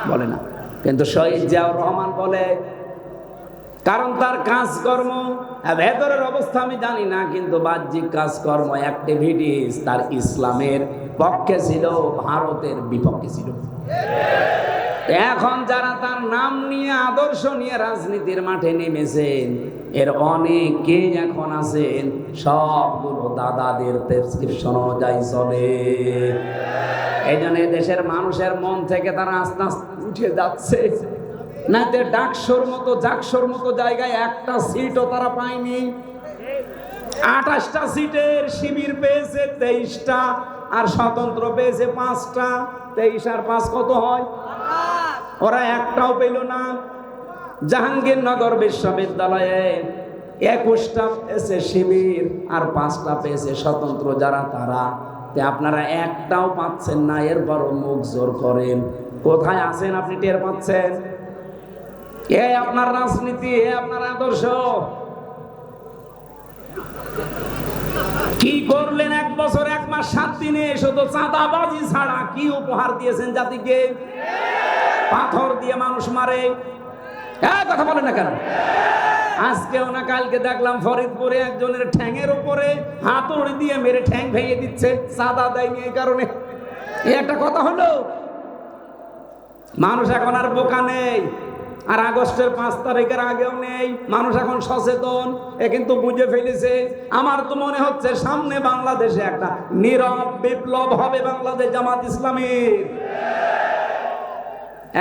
বলে না। কিন্তু শহীদ জিয়াউর রহমান বলে, কারণ তার কাজকর্ম, ভেতরের অবস্থা আমি জানি না, কিন্তু বাহ্যিক কাজকর্ম, অ্যাক্টিভিটিস তার ইসলামের পক্ষে ছিল, ভারতের বিপক্ষে ছিল। এখন যারা তার নাম নিয়ে, আদর্শ নিয়ে রাজনীতির মাঠে নেমেছেন, এর অনেকেই এখন আছেন সবগুলো দাদাদের প্রেসক্রিপশন অনুযায়ী চলে। এই জন্য দেশের মানুষের মন থেকে তারা আস্তে আস্তে উঠে যাচ্ছে। না তে ডাকসুর মতো, জাকসুর মতো জায়গায় একটা সিটও তারা পায়নি। 28টা সিটের শিবির পেয়েছে 23টা, আর স্বতন্ত্র পেয়েছে 5টা। 23 আর 5 কত হয়? ওরা একটাও পেল না। জাহাঙ্গীরনগর বিশ্ববিদ্যালয়ে 21টা পেয়েছে শিবির, আর 5টা পেয়েছে স্বতন্ত্র যারা, তারা। আপনারা একটাও পাচ্ছেন না, এরপরও মুখ জোর করেন। কোথায় আছেন আপনি টের পাচ্ছেন? এ আপনার রাজনীতি, এ আপনার আদর্শ। কি করলেন 1 বছর 1 মাস 7 দিনে? শুধু চাঁদাবাজি ছাড়া কি উপহার দিয়েছেন জাতিকে? পাথর দিয়ে মানুষ মারে, কথা বলেন না কেন? আজকেও না কালকে দেখলাম ফরিদপুরে একজনের ঠ্যাঙের উপরে হাতুড়ি দিয়ে মেরে ঠ্যাং ভেঙে দিচ্ছে, চাঁদা দেয়নি এই কারণে। একটা কথা হলো, মানুষ এখন আর বোকা নেই, আর আগস্টের 5 তারিখের আগেও নেই। মানুষ এখন সচেতন, এ কিন্তু বুঝে ফেলেছে। আমার তো মনে হচ্ছে সামনে বাংলাদেশে একটা নীরব বিপ্লব হবে বাংলাদেশ জামাত ইসলামীর।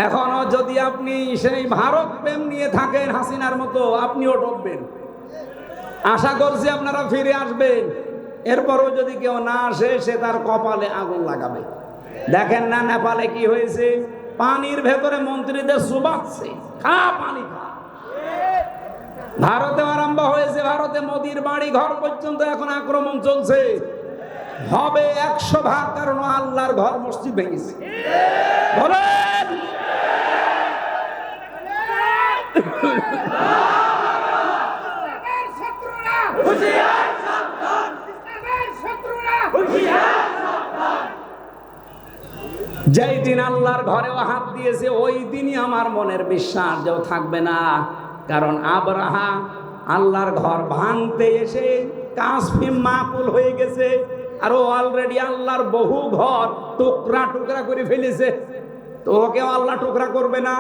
এখনো যদি আপনি সেই ভারত প্রেম নিয়ে থাকেন হাসিনার মতো, আপনিও ডুববেন। আশা করছি আপনারা ফিরে আসবেন। এরপরও যদি কেউ না আসে, সে তার কপালে আগুন লাগাবে। দেখেন না নেপালে কি হয়েছে? পানির ভেতরে মন্ত্রীদের চুবাচ্ছে, খা পানি খা। ভারতে আরম্ভ হয়েছে, ভারতে মোদির বাড়ি ঘর পর্যন্ত এখন আক্রমণ চলছে। হবে 100 ভাগ, কারণ আল্লাহর ঘর মসজিদ ভেঙেছে। বলেন যেই দিন আল্লাহর ঘরেও হাত দিয়েছে, ওই দিনই আমার মনের বিশ্বাস যেও থাকবে না। কারণ আব্রাহা আল্লাহর ঘর ভাঙতে এসে কাসফিম মাকুল হয়ে গেছে, আর ও অলরেডি আল্লাহর বহু ঘর টুকরা টুকরা করে ফেলেছে। তো ওকেও আল্লাহ টুকরা করবে না?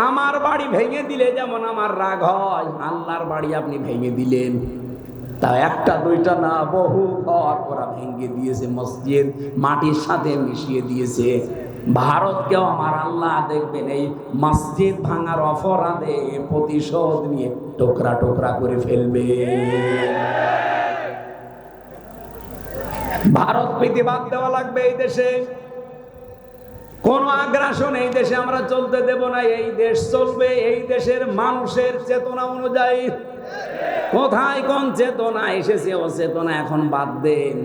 আমার বাড়ি ভেঙে দিলে যেমন আমার রাগ হয়, আল্লাহর বাড়ি আপনি ভেঙে দিলেন, তা 1টা 2টা না, বহু ঘর ওরা ভেঙে দিয়েছে, মসজিদ মাটির সাথে মিশিয়ে দিয়েছে। ভারতকেও আমার আল্লাহ দেখবেন এই মসজিদ ভাঙার অপরাধে প্রতিশোধ নিয়ে টুকরা টুকরা করে ফেলবে। ভারত প্রতিবাদ দেওয়া লাগবে। এই দেশে কোন আগ্রাসন এই দেশে আমরা চলতে দেব না। এই দেশ চলবে এই দেশের মানুষের চেতনা অনুযায়ী। কোথায় কোন চেতনা এসেছে, ও চেতনা এখন বাদ দেন।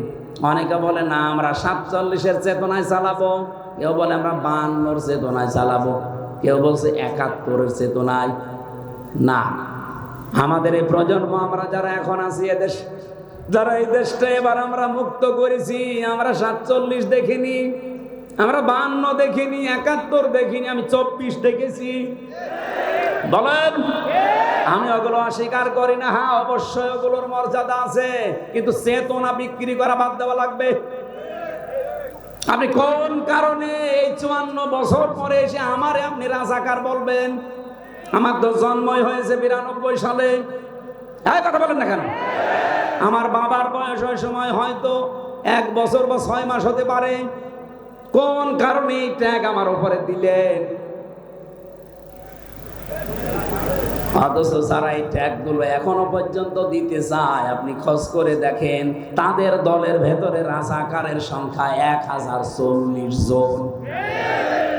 অনেকে বলে না আমরা 47-এর চেতনায় চালাবো, কেউ বলে আমরা 52-র চেতনায় চালাবো, কেউ বলছে 71-এর চেতনায়। না, আমাদের এই প্রজন্ম, আমরা যারা এখন আছি এদেশ, যারা এই দেশটা এবার আমরা মুক্ত করেছি, আমরা 47 দেখিনি, আমরা 52 দেখিনি, 71 দেখিনি, আমি 24 দেখেছি। বলেন, আমি ওগুলো অস্বীকার করি না। হ্যাঁ, অবশ্যই ওগুলোর মর্যাদা আছে, কিন্তু চেতনা বিক্রি করা বাদ দেওয়া লাগবে। আপনি কোন কারণে এই 54 বছর পরে এসে আমারে আপনি রাজাকার বলবেন? আমার তো জন্মই হয়েছে 92 সালে। কথা বলেন না কেন? আমার বাবার বয়স ওই সময় হয়তো 1 বছর বা 6 মাস হতে পারে। কোন কারণে এই ট্যাগ আমার উপরে দিলেন? অথচ যারা এই ট্যাগগুলো এখনো পর্যন্ত দিতে চায়, আপনি খোঁজ করে দেখেন, তাদের দলের ভেতরে রাজাকারের সংখ্যা 1040 জন।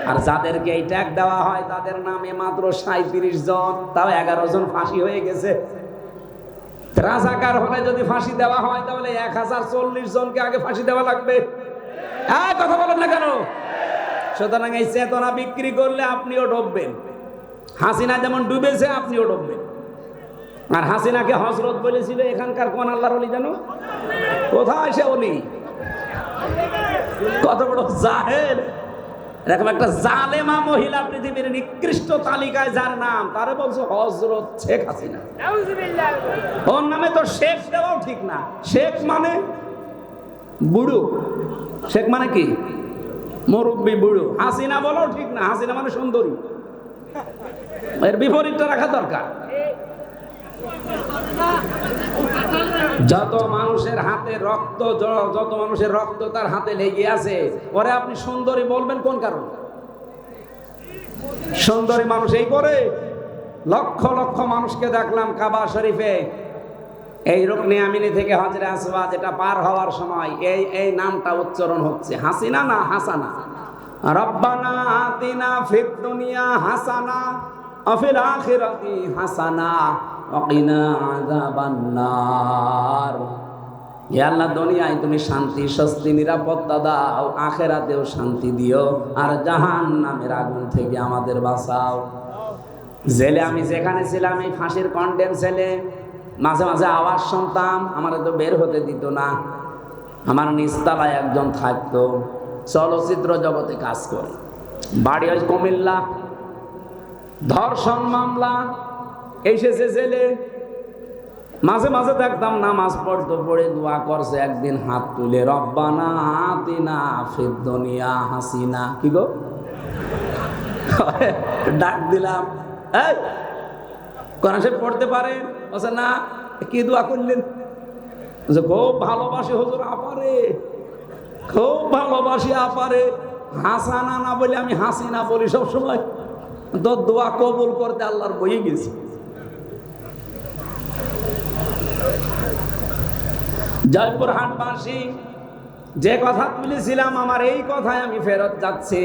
আর যাদেরকে এই ট্যাগ দেওয়া হয় তাদের নামে মাত্র 37 জন, তাও 11 জন ফাঁসি হয়ে গেছে। রাজাকার হলে যদি ফাঁসি দেওয়া হয়, তাহলে 1040 জনকে আগে ফাঁসি দেওয়া লাগবে। কথা বলেন না কেন? সুতরাং এই চেতনা বিক্রি করলে আপনিও ডুববেন। হাসিনা যেমন ডুবেছে, আপনিও ডুববেন। আর হাসিনাকে হযরত বলেছিল এখানকার কোন আল্লাহর ওলি জানো? কোথায় সে ওলি? কত বড় জাহেল! এরকম একটা জালেমা মহিলা পৃথিবীর নিকৃষ্ট তালিকায় যার নাম, তারে বলছো হযরত শেখ হাসিনা। ওর নামে তো শেখ দেওয়াও ঠিক না। শেখ মানে বুড়ো, শেখ মানে কি? মুরব্বী বুড়ো। হাসিনা বলাও ঠিক না, হাসিনা মানে সুন্দরী। এর বিপরীতটা রাখা দরকার। যত মানুষের হাতে রক্ত, যত মানুষের রক্ত তার হাতে লেগে আছে, ওরে আপনি সুন্দরী বলবেন কোন কারণ? সুন্দরী মানুষ এই করে? লক্ষ লক্ষ মানুষকে দেখলাম কাবা শরীফে এই রুকনে আমিনি থেকে হজরে আসওয়াদ এটা পার হওয়ার সময় এই নামটা উচ্চারণ হচ্ছে, হাসিনা না হাসানা। রব্বানা আতিনা ফিদ দুনিয়া হাসানা ওয়া ফিল আখিরাতি হাসানা ওয়া কিনা আযাবান নার। হে আল্লাহ, দুনিয়ায় তুমি শান্তি, স্বস্তি, নিরাপত্তা দাও, আখিরাতেও শান্তি দিও, আর জাহান্নামের আগুন থেকে আমাদের বাঁচাও। জেলে আমি যেখানে ছিলাম, এই ফাঁসির কন্ডেম সেলে, মাঝে মাঝে আওয়াজ শুনতাম, আমার তো বের হতে দিত না। আমার নিচতলায় একজন থাকতো, চলচ্চিত্র জগতে কাজ করে, বাড়ি হয় কুমিল্লা, ধর্ষণ মামলা, এসেছে জেলে। মাঝে মাঝে দেখতাম নামাজ পড়তো, পড়ে দোয়া করছে, একদিন হাত তুলে রব্বানা আতিনা ফিদ দুনিয়া হাসিনা, কি গো ডাক দিলাম, এই কোরআন শরীফ পড়তে পারে? বলছে না। কি দোয়া করলেন? খুব ভালোবাসি হুজুর আপারে, খুব ভালোবাসি আপারে, হাসানা না বলে আমি হাসিনা বলি সবসময়, তো দোয়া কবুল করতে আল্লাহর বই গেছি। জয়পুরহাটবাসী, যে কথা তুলেছিলাম, আমার এই কথায় আমি ফেরত যাচ্ছি।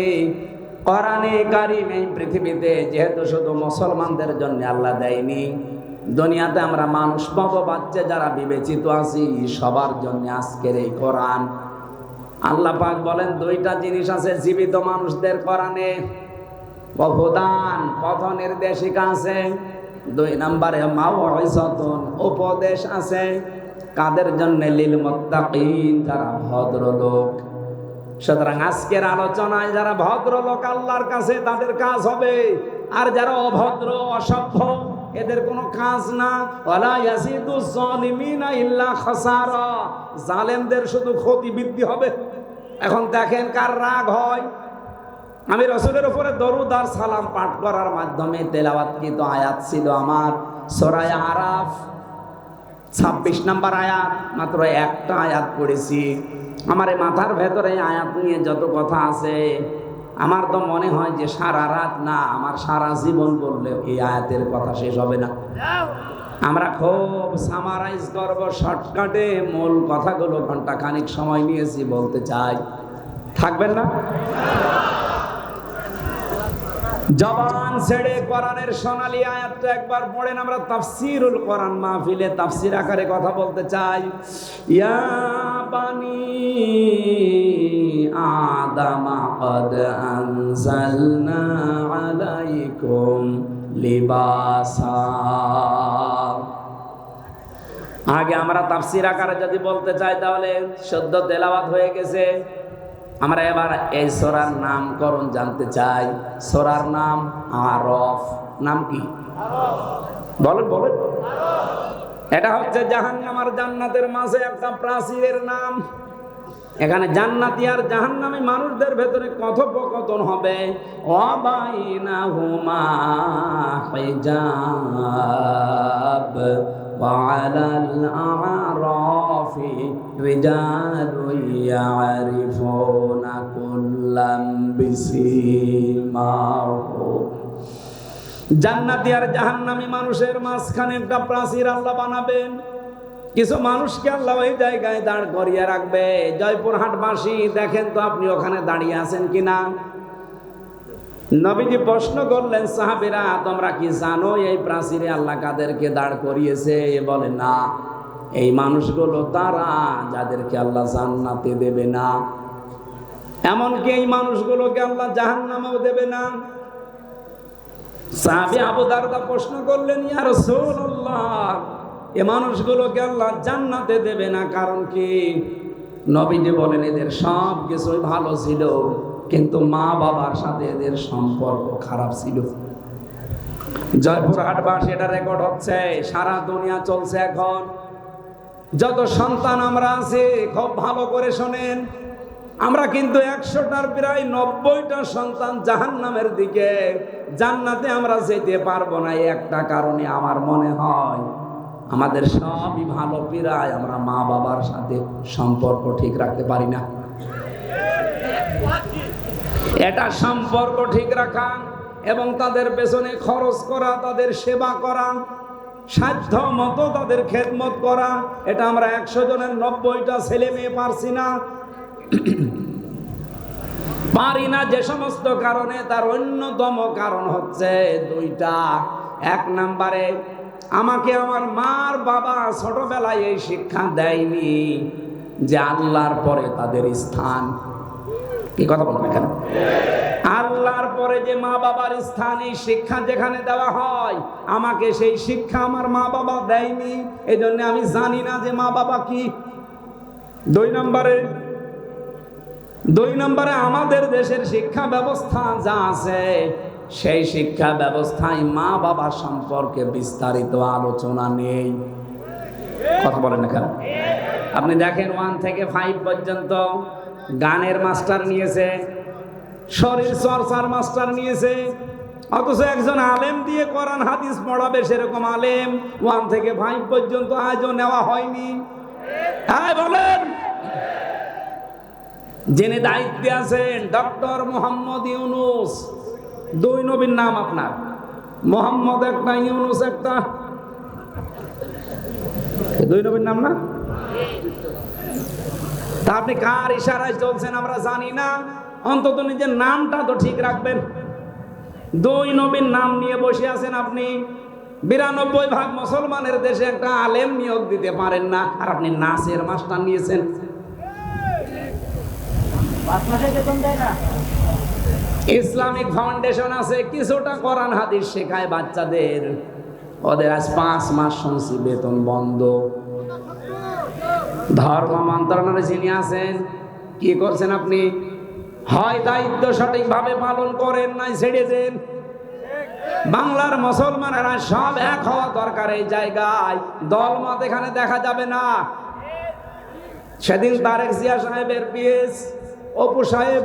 কোরআনে কারিম এই পৃথিবীতে যেহেতু শুধু মুসলমানদের জন্য আল্লাহ দেয়নি, দুনিয়াতে আমরা মানুষ পাবো, বাচ্চা যারা বিবেচিত আছি সবার জন্য আজকের এই কোরআন। আল্লাহ পাক বলেন দুইটা জিনিস আছে জীবিত মানুষদের কোরআনে, হুদান পথ নির্দেশিকা আছে, 2 নম্বরে মাউইযাতুন উপদেশ আছে। কাদের জন্য? লিল মুত্তাকিন, যারা ভদ্রলোক। সুতরাং আজকের আলোচনায় যারা ভদ্রলোক আল্লাহর কাছে তাদের কাজ হবে, আর যারা অভদ্র অসভ্য এদের কোনো কাজ না। ওয়ালা ইয়াজিদুজ জালিমিনা ইল্লা খাসারা, জালেমদের শুধু ক্ষতি বৃদ্ধি হবে। এখন দেখেন কার রাগ হয়। আমি রাসূলের উপরে দরুদ আর সালাম পাঠ করার মাধ্যমে তেলাওয়াতকৃত আয়াত ছিল আমার সূরা আরাফ 26 নম্বর আয়াত, মাত্র একটা আয়াত পড়েছি। আমার এই মাথার ভেতরে আয়াত নিয়ে যত কথা আছে, আমার তো মনে হয় যে সারা রাত না, আমার সারা জীবন বললে এই আয়াতের কথা শেষ হবে না। আমরা খুব সামারাইজ করবো, শর্টকাটে মূল কথাগুলো ঘন্টা খানিক সময় নিয়েছি বলতে চাই, থাকবেন না? জবান ছেড়ে কোরআনের সোনালী আয়াতটা একবার পড়েন। আমরা তাফসীরুল কোরআন মাহফিলে তাফসীর আকারে কথা বলতে চাই। ইয়া বানি আদামা ক্বাদ আনজালনা আলাইকুম লিবাসা। আগে আমরা তাফসীর আকারে যদি বলতে চাই তাহলে সদ্য তেলাওয়াত হয়ে গেছে। আমরা এবার এই সূরার নামকরণ জানতে চাই। সূরার নাম আরফ। নাম কি? বলেন বলেন। এটা হচ্ছে জাহান্নাম আর জান্নাতের মাঝে একটা প্রাচীরের নাম। এখানে জান্নাতি আর জাহান্নামী মানুষদের ভেতরে কথোপকথন হবে। ওয়াবাইনাহুমা হিজাব ওয়ালাল আরাফি রিজালুন ইয়ারিফুনা কুল্লাম বিসিমাহুম। জান্নাতি আর জাহান্নামী মানুষের মাঝখানে একটা প্রাচীর আল্লাহ বানাবেন। কিছু মানুষকে আল্লাহ ওই জায়গায় দাঁড় করিয়ে রাখবে। জয়পুরহাটবাসী দেখেন তো আপনি ওখানে দাঁড়িয়ে আছেন কিনা। নবীজি প্রশ্ন করলেন, সাহাবীরা তোমরা কি জানো এই প্রাচীরে আল্লাহ কাদেরকে দাঁড় করিয়েছে? বলে না, এই মানুষগুলো তারা যাদেরকে আল্লাহ জান্নাতে দেবে না, এমনকি এই মানুষগুলোকে আল্লাহ জাহান্নামেও দেবে না। সাহাবী আবু দারদা প্রশ্ন করলেন, ইয়া রাসূলুল্লাহ, এই মানুষগুলোকে আল্লাহ জান্নাতে দেবে না, কারণ কি? নবীজি বলেন, এদের সব কিছুই ভালো ছিল, কিন্তু মা বাবার সাথে এদের সম্পর্ক খারাপ ছিল। জয়পুরহাটবাসী, এটা রেকর্ড হচ্ছে, সারা দুনিয়া চলছে এখন। যত সন্তান আমরা আছি খুব ভালো করে শোনেন, আমরা কিন্তু 100টার প্রায় 90টা সন্তান জাহান্নামের দিকে। জান্নাতে আমরা যেতে পারবো না একটা কারণে আমার মনে হয়, আমাদের সবই ভালো প্রায় আমরা মা বাবার সাথে সম্পর্ক ঠিক রাখতে পারি না। এটা সম্পর্ক ঠিক রাখা এবং তাদের পেছনে খরচ করা, তাদের সেবা করা, সাধ্য মতো তাদের খেদমত করা, এটা আমরা 100 জনের 90টা ছেলে মেয়ে পারছি না। পারি না যে সমস্ত কারণে, তার অন্যতম কারণ হচ্ছে 2টা। 1 নম্বরে, আমাকে আমার মার বাবা ছোটবেলায় এই শিক্ষা দেয়নি যে আল্লাহর পরে তাদের স্থান। কি কথা বলবো এখানে? আল্লাহর তারপরে যে মা বাবার স্থানীয় শিক্ষা যেখানে দেওয়া হয়, আমাকে সেই শিক্ষা আমার মা বাবা দেয়নি, এই জন্য আমি জানি না যে মা বাবা কি। 2 নম্বরে আমাদের দেশের শিক্ষা ব্যবস্থা যা আছে, সেই শিক্ষা ব্যবস্থায় মা বাবা সম্পর্কে বিস্তারিত আলোচনা নেই। কথা বলেন না কেন? আপনি দেখেন 1 থেকে 5 পর্যন্ত গানের মাস্টার নিয়েছে, শরীর চর্চার মাস্টার নিয়েছে, অথচ একজন আলেম দিয়ে কোরআন হাদিস পড়াবে সেরকম আলেম 1 থেকে 5 পর্যন্ত আজও নেওয়া হয়নি। হ্যাঁ বলেন। যিনি দায়িত্বে আছেন ডক্টর মোহাম্মদ ইউনূস, 2 নবীর নাম আপনার, মোহাম্মদ একটা, ইউনূস একটা, 2 নবীর নাম না? তা আপনি কার ইশারায় চলছেন আমরা জানি না, অন্তত নিজের নামটা তো ঠিক রাখবেন। 2 নবীর নাম নিয়ে বসে আছেন আপনি। 92% মুসলমানের দেশে একটা আলেম নিয়োগ দিতে পারেন না, আর আপনি নাচের মাস্টার নিয়েছেন। ইসলামিক ফাউন্ডেশন আছে, কিছুটা কোরআন হাদিস শেখায় বাচ্চাদের, ওদের আজ 5 মাস শুনছি বেতন বন্ধ। ধর্ম মন্ত্রণালয়ে যিনি আছেন, কি করছেন আপনি? হয় দায়িত্ব সঠিকভাবে পালন করেন, নাই ছেড়ে দেন। বাংলার মুসলমানেরা সব এক হওয়া দরকার এই জায়গায়, দলমত এখানে দেখা যাবে না। সেদিন তারেক জিয়া সাহেবের পিএস অপু সাহেব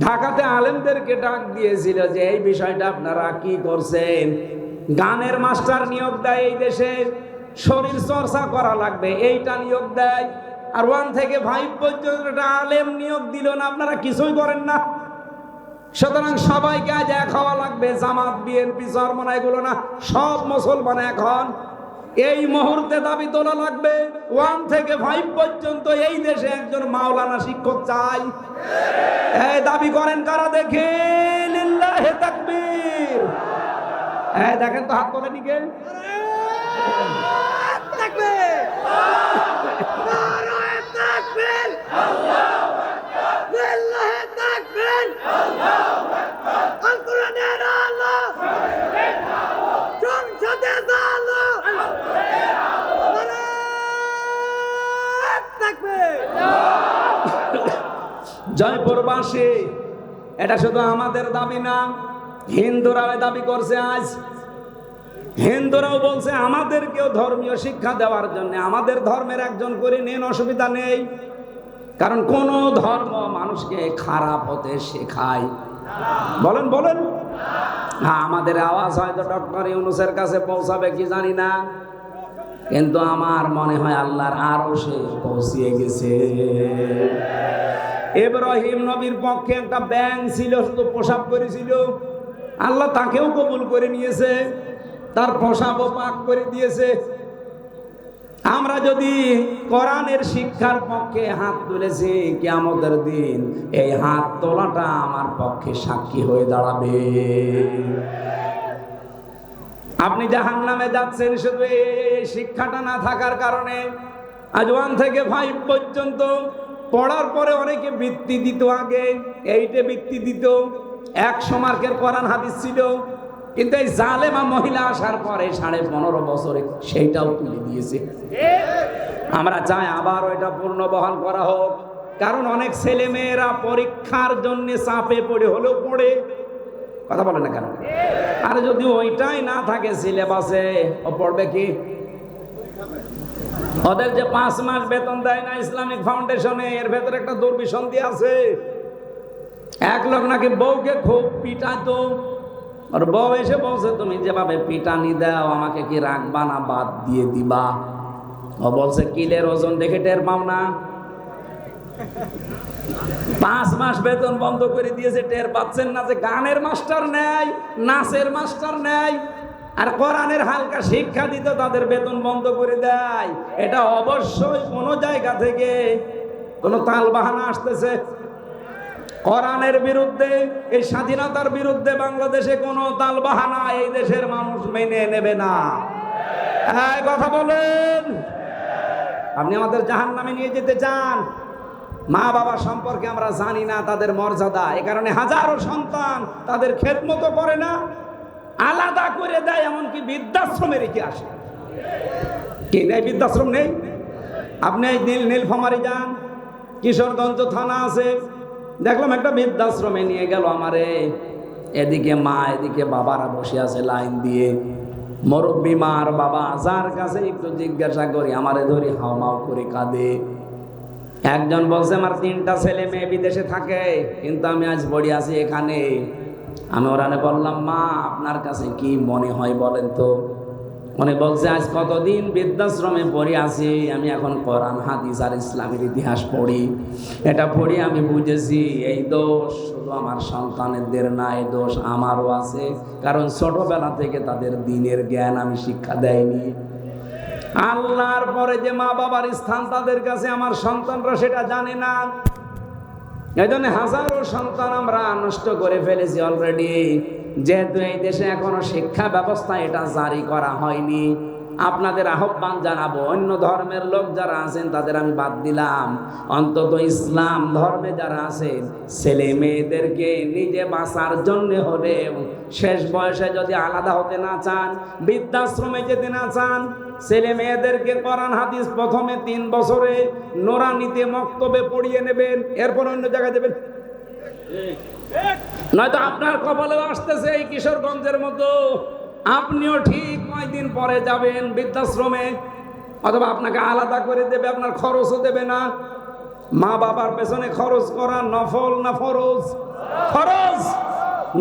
ঢাকাতে আলেমদেরকে ডাক দিয়েছিল যে এই বিষয়টা আপনারা কি করছেন। গানের মাস্টার নিয়োগ দেয় এই দেশে, শরীর চর্চা করা লাগবে এইটা নিয়োগ দেয়, আর 1 থেকে 5 পর্যন্ত একটা আলেম নিয়োগ দিল না, আপনারা কিছুই করেন না। সুতরাং সবাইকে আজ এক হওয়া লাগবে, জামাত বিএনপি চরমনা এগুলো না, সব মুসলমান এখন এই মুহূর্তে দাবি তোলা লাগবে। 1 থেকে 5 পর্যন্ত এই দেশে একজন মাওলানা শিক্ষক চাই। এই দাবি করেন কারা দেখে? লিল্লাহি তাকবীর। এই দেখেন তো হাত তোলেন কে? তাকবীর, নারায়ে তাকবীর, আল্লাহু আকবার, লিল্লাহি তাকবীর, আল্লাহু আকবার, আল কোরআনের আলো, সংসদে আলো, জয়পুরবাসী, এটা শুধু আমাদের দাবি না, হিন্দুরাও দাবি করছে। আজ হিন্দুরাও বলছে আমাদেরকেও ধর্মীয় শিক্ষা দেওয়ার জন্য আমাদের ধর্মের একজন করে নেন, অসুবিধা নেই। কারণ কোন ধর্ম মানুষকে খারাপ হতে শেখায়? বলেন বলেন। হ্যাঁ, আমাদের আওয়াজ হয়তো ডক্টর ইউনূসের কাছে পৌঁছাবে কি জানি না, কিন্তু আমার মনে হয় আল্লাহর আরশে পৌঁছিয়ে গেছে। ইব্রাহিম নবীর পক্ষে একটা ব্যাঙ ছিল, শুধু প্রসাব করেছিল, আল্লাহ তাকেও কবুল করে নিয়েছে, তার প্রসাবও পাক করে দিয়েছে। আমরা যদি কোরআনের শিক্ষার পক্ষে হাত তুলেছি, কিয়ামতের দিন এই হাত তোলাটা আমার পক্ষে সাক্ষী হয়ে দাঁড়াবে। আপনি জাহান্নামে যাচ্ছেন শুধু এই শিক্ষাটা না থাকার কারণে। আজ 1 থেকে 5 পর্যন্ত পড়ার পরে অনেকে বৃত্তি দিত, আগে 8-এ বৃত্তি দিত, 100 মার্কের কোরআন হাদিস ছিল, কিন্তু এই জালেমা মহিলা আসার পরে 15.5 বছরে সেইটাও তুলে দিয়েছে। আমরা চাই আবার ওইটা পূর্ণ বহাল করা হোক, কারণ অনেক ছেলে মেয়েরা পরীক্ষার জন্য চাপে পড়ে হলেও পড়ে। কথা বলে না কেন? আর যদি ওইটাই না থাকে সিলেবাসে, ও পড়বে কি? ওদের যে 5 মাস বেতন দেয় না ইসলামিক ফাউন্ডেশনে, এর ভেতরে একটা দুর্বিসন্ধি আছে। এক লোক নাকি বউকে খুব পিটাতো, আর বউ এসে বলছে তুমি যেভাবে পিটানি দাও আমাকে কি রাখবা না বাদ দিয়ে দিবা? ও বলছে কিলের ওজন দেখে টের পাও না? 5 মাস বেতন বন্ধ করে দিয়েছে, টের পাচ্ছেন না যে গানের মাস্টার নেয়, নাচের মাস্টার নেয়, আর কোরআনের হালকা শিক্ষা দিতে তাদের বেতন বন্ধ করে দেয়? এটা অবশ্যই কোনো জায়গা থেকে কোনো তাল বাহানা আসতেছে। কোরআনের বিরুদ্ধে, এই স্বাধীনতার বিরুদ্ধে বাংলাদেশে কোনো তাল বাহানা এই দেশের মানুষ মেনে নেবে না। এই কথা বলেন। আপনি আমাদের জাহান্নামে নিয়ে যেতে চান? মা বাবা সম্পর্কে আমরা জানি না তাদের মর্যাদা, এ কারণে হাজারো সন্তান তাদের খেদমতো করে না, আলাদা করে দেয়, এমনকি বৃদ্ধাশ্রমে রেখে আসে। কি নেই? বৃদ্ধাশ্রম নেই? আপনি এই নীলফামারী যান, কিশোরগঞ্জ থানা আছে, দেখলাম একটা বৃদ্ধাশ্রমে নিয়ে গেল আমারে। এদিকে মা, এদিকে বাবারা বসে আছে লাইন দিয়ে, মুরব্বী মা আর বাবা, যার কাছে একটু জিজ্ঞাসা করি আমারে ধরি হাওমাও করে কাঁদে। একজন বলছে আমার 3টা ছেলে মেয়ে বিদেশে থাকে, কিন্তু আমি আজ পড়ে আছি এখানে। আমি ওরানে বললাম, মা আপনার কাছে কি মনে হয় বলেন তো? উনি বলছে আজ কতদিন বৃদ্ধাশ্রমে পড়ে আছি, আমি এখন কোরআন হাদিস আর ইসলামের ইতিহাস পড়ি। এটা পড়ি আমি বুঝেছি এই দোষ শুধু আমার সন্তানদের না, এই দোষ আমারও আছে, কারণ ছোটবেলা থেকে তাদের দ্বীনের জ্ঞান আমি শিক্ষা দেয়নি। আল্লাহর পরে যে মা বাবার স্থান তাদের কাছে আমার সন্তানরা সেটা জানে না। এই জন্য হাজারো সন্তান আমরা নষ্ট করে ফেলেছি অলরেডি। যেহেতু এই দেশে এখনো শিক্ষা ব্যবস্থা এটা জারি করা হয়নি, আপনাদের আহ্বান জানাবো, অন্য ধর্মের লোক যারা আছেন তাদের আমি বাদ দিলাম, অন্তত ইসলাম ধর্মে যারা আছেন ছেলে মেয়েদেরকে নিজে বাঁচার জন্য হলেও শেষ বয়সে যদি আলাদা হতে না চান, বৃদ্ধাশ্রমে যেতে না চান, ছেলে মেয়েদেরকে কোরআন হাদিস প্রথমে 3 বছরে নোরানিতে মক্তবে পড়িয়ে নেবেন, এরপর অন্য জায়গায় দেবেন। নয়তো আপনার কপালেও আসতেছে এই কিশোরগঞ্জের মতো, আপনিও ঠিক কয়েকদিন পরে যাবেন বৃদ্ধাশ্রমে, অথবা আপনাকে আলাদা করে দেবে, আপনার খরচও দেবে না। মা বাবার পেছনে খরচ করা নফল না ফরজ? খরচ।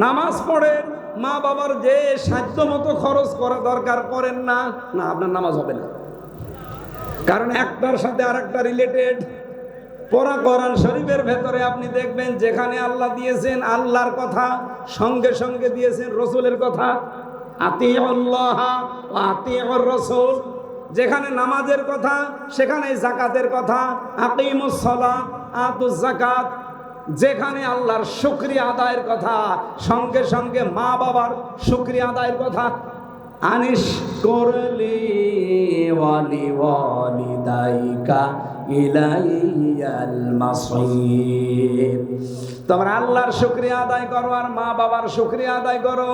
নামাজ পড়েন, মা বাবার যে সাধ্য মতো খরচ করা দরকার করেন না, না আপনার নামাজ হবে না, কারণ একটার সাথে আরেকটা রিলেটেড। পড়া কোরআন শরীফের ভেতরে আপনি দেখবেন যেখানে আল্লাহ দিয়েছেন আল্লাহর কথা, সঙ্গে সঙ্গে দিয়েছেন রসুলের কথা, আতিউল্লাহ ওয়া আতিউর রাসূল। যেখানে নামাজের কথা সেখানে যাকাতের কথা, আকিমুস সালাত আতুজ যাকাত। যেখানে আল্লাহর শুকরিয়া আদায়ের কথা সঙ্গে সঙ্গে মা বাবার শুকরিয়া আদায়ের কথা। আনিশ করলি ওয়ালি ওয়ালিদাইকা ইলাইয়াল মাসির। তোমরা আল্লাহর শুকরিয়া আদায় করো আর মা বাবার শুকরিয়া আদায় করো।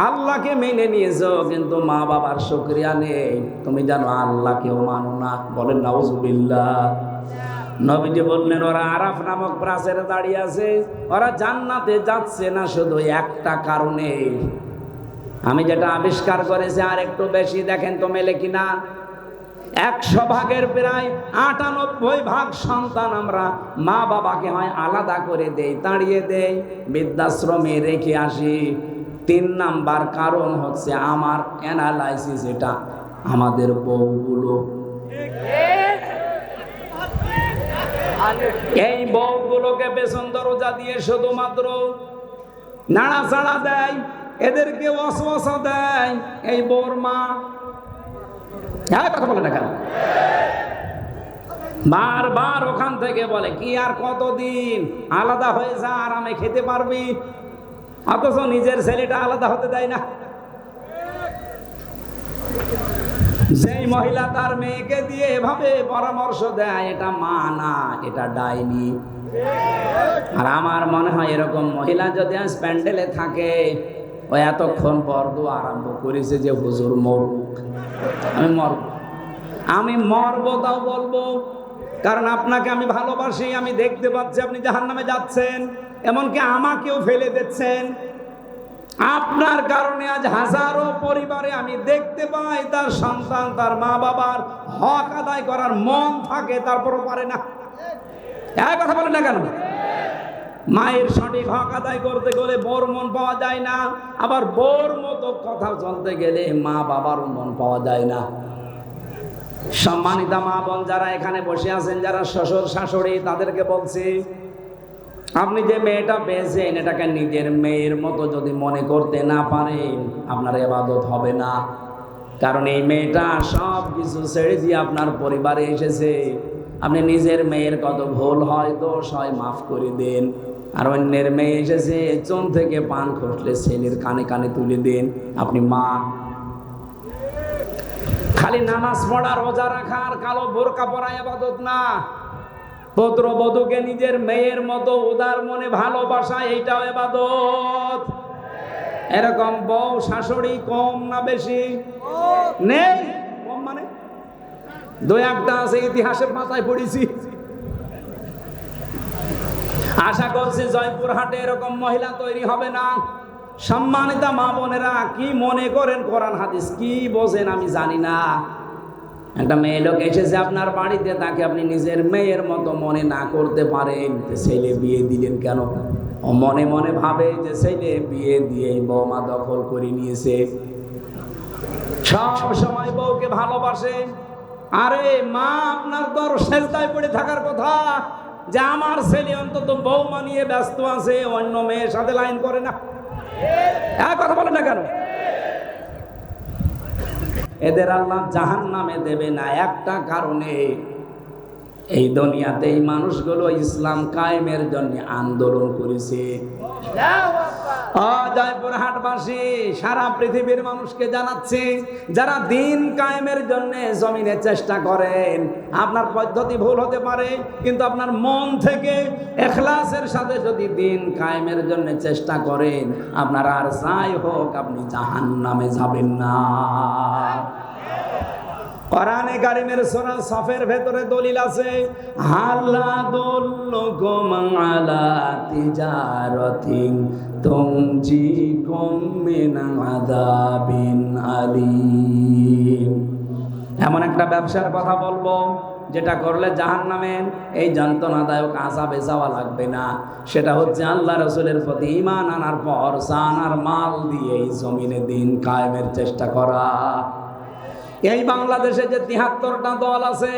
আল্লাহকে মেনে নিয়েছো কিন্তু মা বাবার শুকরিয়া নেই, তুমি জানো আল্লাহকেও মানো না। বলেন নাউজুবিল্লাহ। নবীজি বললেন ওরা আরাফ নামক প্রাচীরে দাঁড়িয়ে আছে, ওরা জান্নাতে যাচ্ছে না শুধু একটা কারণে, আমি যেটা আবিষ্কার করেছি আর একটু বেশি, দেখেন তো মেলে কিনা। 100 ভাগের প্রায় 98 ভাগ সন্তান আমরা মা বাবাকে হয় আলাদা করে দেই, তাড়িয়ে দেই, বৃদ্ধাশ্রমে রেখে আসি। 3 নাম্বার কারণ হচ্ছে আমার অ্যানালাইসিস, এটা আমাদের বউগুলো। এই বউগুলোকে পেছন দরজা দিয়ে শুধুমাত্র নাড়াচাড়া দেয়, এদেরকে ওয়াসওয়াসা দেয় এই বউর মা। হ্যাঁ, কথা বলে না কেন? বারবার ওখান থেকে বলে কি আর কতদিন আলাদা হয়ে যা, আরামে খেতে পারবি, অথচ নিজের ছেলেটা আলাদা হতে দেয় না। যেই মহিলা তার মেয়েকে দিয়ে এভাবে পরামর্শ দেয়, এটা মা না, এটা ডাইনি। আর আমার মনে হয় এরকম মহিলা যদি আজ প্যান্ডেলে থাকে, ও এতক্ষণ পর দোয়া আরম্ভ করেছে যে হুজুর মরুক, আমি মরব তাও বলবো, কারণ আপনাকে আমি ভালোবাসি, আমি দেখতে পাচ্ছি আপনি জাহান্নামে যাচ্ছেন, এমনকি আমাকেও ফেলে দিচ্ছেন। আপনার কারণে আজ হাজারো পরিবারে আমি দেখতে পাই তার সন্তান তার মা বাবার হক আদায় করার মন থাকে, তারপরও পারে না। এই কথা বলেন না কেন? মায়ের সঠিক হক আদায় করতে গেলে বোর মন পাওয়া যায় না, আবার বোর মতো কথা চলতে গেলে মা বাবার মন পাওয়া যায় না। সম্মানিতা মা বোন যারা এখানে বসে আছেন, যারা শ্বশুর শাশুড়ি, তাদেরকে বলছি, আপনি যে মেয়েটা পেয়েছেন এটাকে নিজের মেয়ের মতো যদি মনে করতে না পারেন, আপনার ইবাদত হবে না। কারণ এই মেয়েটা সব কিছু ছেড়ে দিয়ে আপনার পরিবারে এসেছে। আপনি নিজের মেয়ের কত ভুল হয়, দোষ হয়, মাফ করে দেন। আর অন্যের মেয়ে এসেছে, চুন থেকে পান খসলে ছেলের কানে কানে তুলে দেন। আপনি মা। খালি নামাজ পড়া, রোজা রাখা আর কালো বোরকা পরা ইবাদত না। পুত্রবধূকে নিজের মেয়ের মতো উদার মনে ভালোবাসা, এইটাও ইবাদত। এরকম বউ শাশুড়ি কম না বেশি? নেই। কম মানে দুই একটা আছে, ইতিহাসের পাতায় পড়েছি। আশা করছি জয়পুরহাটে এরকম মহিলা তৈরি হবে না। সম্মানিতা মা বোনেরা, কি মনে করেন কোরআন হাদিস কি বোঝেন আমি জানি না। একটা মেয়ে লোক এসেছে আপনার বাড়িতে, তাকে আপনি নিজের মেয়ের মতো মনে না করতে পারেন, ছেলে বিয়ে দিলেন কেন? ও মনে মনে ভাবে যে ছেলে বিয়ে দিয়ে বৌমা দখল করে নিয়েছে। সব সময় বউকে ভালোবাসে। আরে মা, আপনার তো সেজদায় পড়ে থাকার কথা যে আমার ছেলে অন্তত বৌমা নিয়ে ব্যস্ত আছে, অন্য মেয়ের সাথে লাইন করে না। কথা বলে না কেন? এদের আল্লাহ জাহান্নামে দেবে না একটা কারণে, এই দুনিয়াতে এই মানুষগুলো ইসলাম কায়েমের জন্য আন্দোলন করেছে। জয়পুরহাটবাসী সারা পৃথিবীর মানুষকে জানাচ্ছে, যারা দিন কায়েমের জন্য জমিনে চেষ্টা করেন, আপনার পদ্ধতি ভুল হতে পারে, কিন্তু আপনার মন থেকে ইখলাসের সাথে যদি দিন কায়েমের জন্য চেষ্টা করেন, আপনার আর যাই হোক আপনি জাহান্নামে যাবেন না। কোরআনে কারীমের সূরা সফের ভেতরে দলিল আছে, হাল্লা দুল্লুকুম আলা তিজারাতিন তুনজিকুম মিন আযাবিন আলীম। এমন একটা ব্যবসার কথা বলবো যেটা করলে জাহান্নামের এই যন্ত্রণাদায়ক আযাবে যাওয়া লাগবে না। সেটা হচ্ছে আল্লাহ রাসূলের প্রতি ঈমান আনার পর জান আর মাল দিয়ে এই জমিনে দিন কায়েমের চেষ্টা করা। এই বাংলাদেশে যে ৭৩টা দল আছে,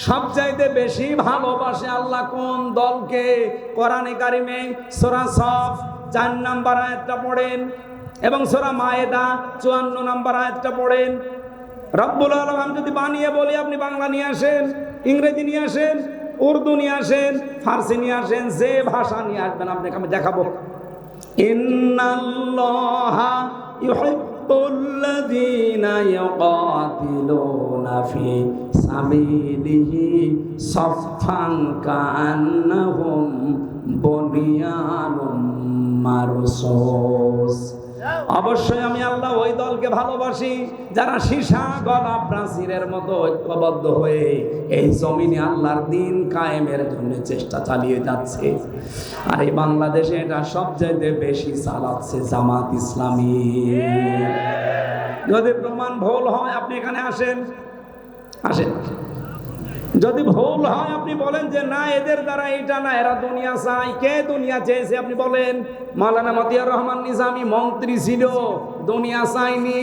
সবচাইতে বেশি ভালোবাসে আল্লাহ কোন দলকে? কোরআনে কারিমে সূরা সফ ৪ নম্বর আয়াতটা পড়েন এবং সূরা মায়েদা ৫৪ নম্বর আয়াতটা পড়েন। রব্বুল আলামিন যদি বানিয়ে বলি, আপনি বাংলা নিয়ে আসেন, ইংরেজি নিয়ে আসেন, উর্দু নিয়ে আসেন, ফার্সি নিয়ে আসেন, যে ভাষা নিয়ে আসবেন আপনাকে আমি দেখাবো। ইন্নাল্লাহা ইউহিব্বুল্লাযীনা ইউকাতিলুনা ফি সাবিলিহি সাফফান কাআন্নাহুম বুনিয়ানুম মারসুস। অবশ্যই আমি আল্লাহ ওই দলকে ভালোবাসি যারা সীসা গলা প্রাচীরের মতো ঐক্যবদ্ধ হয়ে এই জমিনে আল্লাহর দিন কায়েমের জন্য চেষ্টা চালিয়ে যাচ্ছে। আর এই বাংলাদেশে এটা সবচেয়ে বেশি চালাচ্ছে জামাত ইসলামী। যদি প্রমাণ ভুল হয় আপনি এখানে আসেন, যদি ভুল হয় আপনি বলেন যে না এদের দ্বারা এটা না, এরা দুনিয়া চায়। কে দুনিয়া চেয়েছে আপনি বলেন? মাওলানা মতিয়ার রহমান নিজামী মন্ত্রী ছিল, দুনিয়া চায়নি।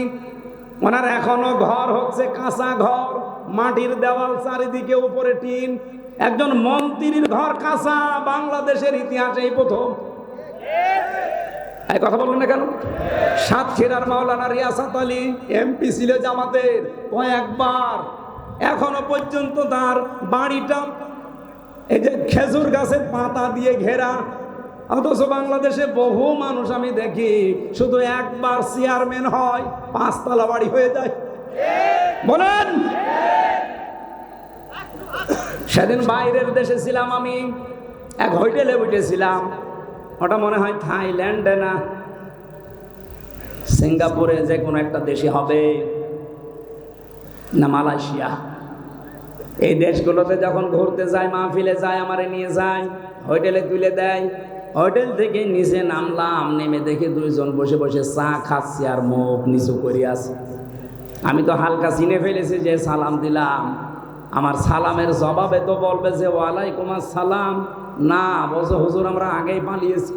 ওনার এখনো ঘর হচ্ছে কাঁচা ঘর, মাটির দেওয়াল, চারিদিকে উপরে টিন। একজন মন্ত্রীর ঘর কাঁচা বাংলাদেশের ইতিহাসে এই প্রথম। এই কথা বললেন না কেন? সাতক্ষীরার মাওলানা রিয়াসাত আলী এমপি ছিল জামাতের কয়েকবার, এখনো পর্যন্ত তার বাড়িটা এই যে খেজুর গাছের পাতা দিয়ে ঘেরা। অথচ বাংলাদেশে বহু মানুষ আমি দেখি শুধু একবার চেয়ারম্যান হয়, ৫ তলা বাড়ি হয়ে যায়। বলেন, সেদিন বাইরের দেশে ছিলাম আমি, এক হোটেলে উঠেছিলাম, ওটা মনে হয় থাইল্যান্ডে না সিঙ্গাপুরে, যে কোনো একটা দেশে হবে, না মালয়েশিয়া। এই দেশগুলোতে যখন ঘুরতে যায়, মাহফিলে যায়, আমারে নিয়ে যায়, হোটেলে তুলে দেয়। হোটেল থেকে নিচে নামলাম, নেমে দেখে দুইজন বসে বসে চা খাচ্ছে আর মুখ নিচু করে আছে। আমি তো হালকা চিনে ফেলেছি, যে সালাম দিলাম, আমার সালামের জবাবে তো বলবে যে ওয়ালাইকুম আসসালাম। না, বলছে হুজুর আমরা আগেই পালিয়েছি।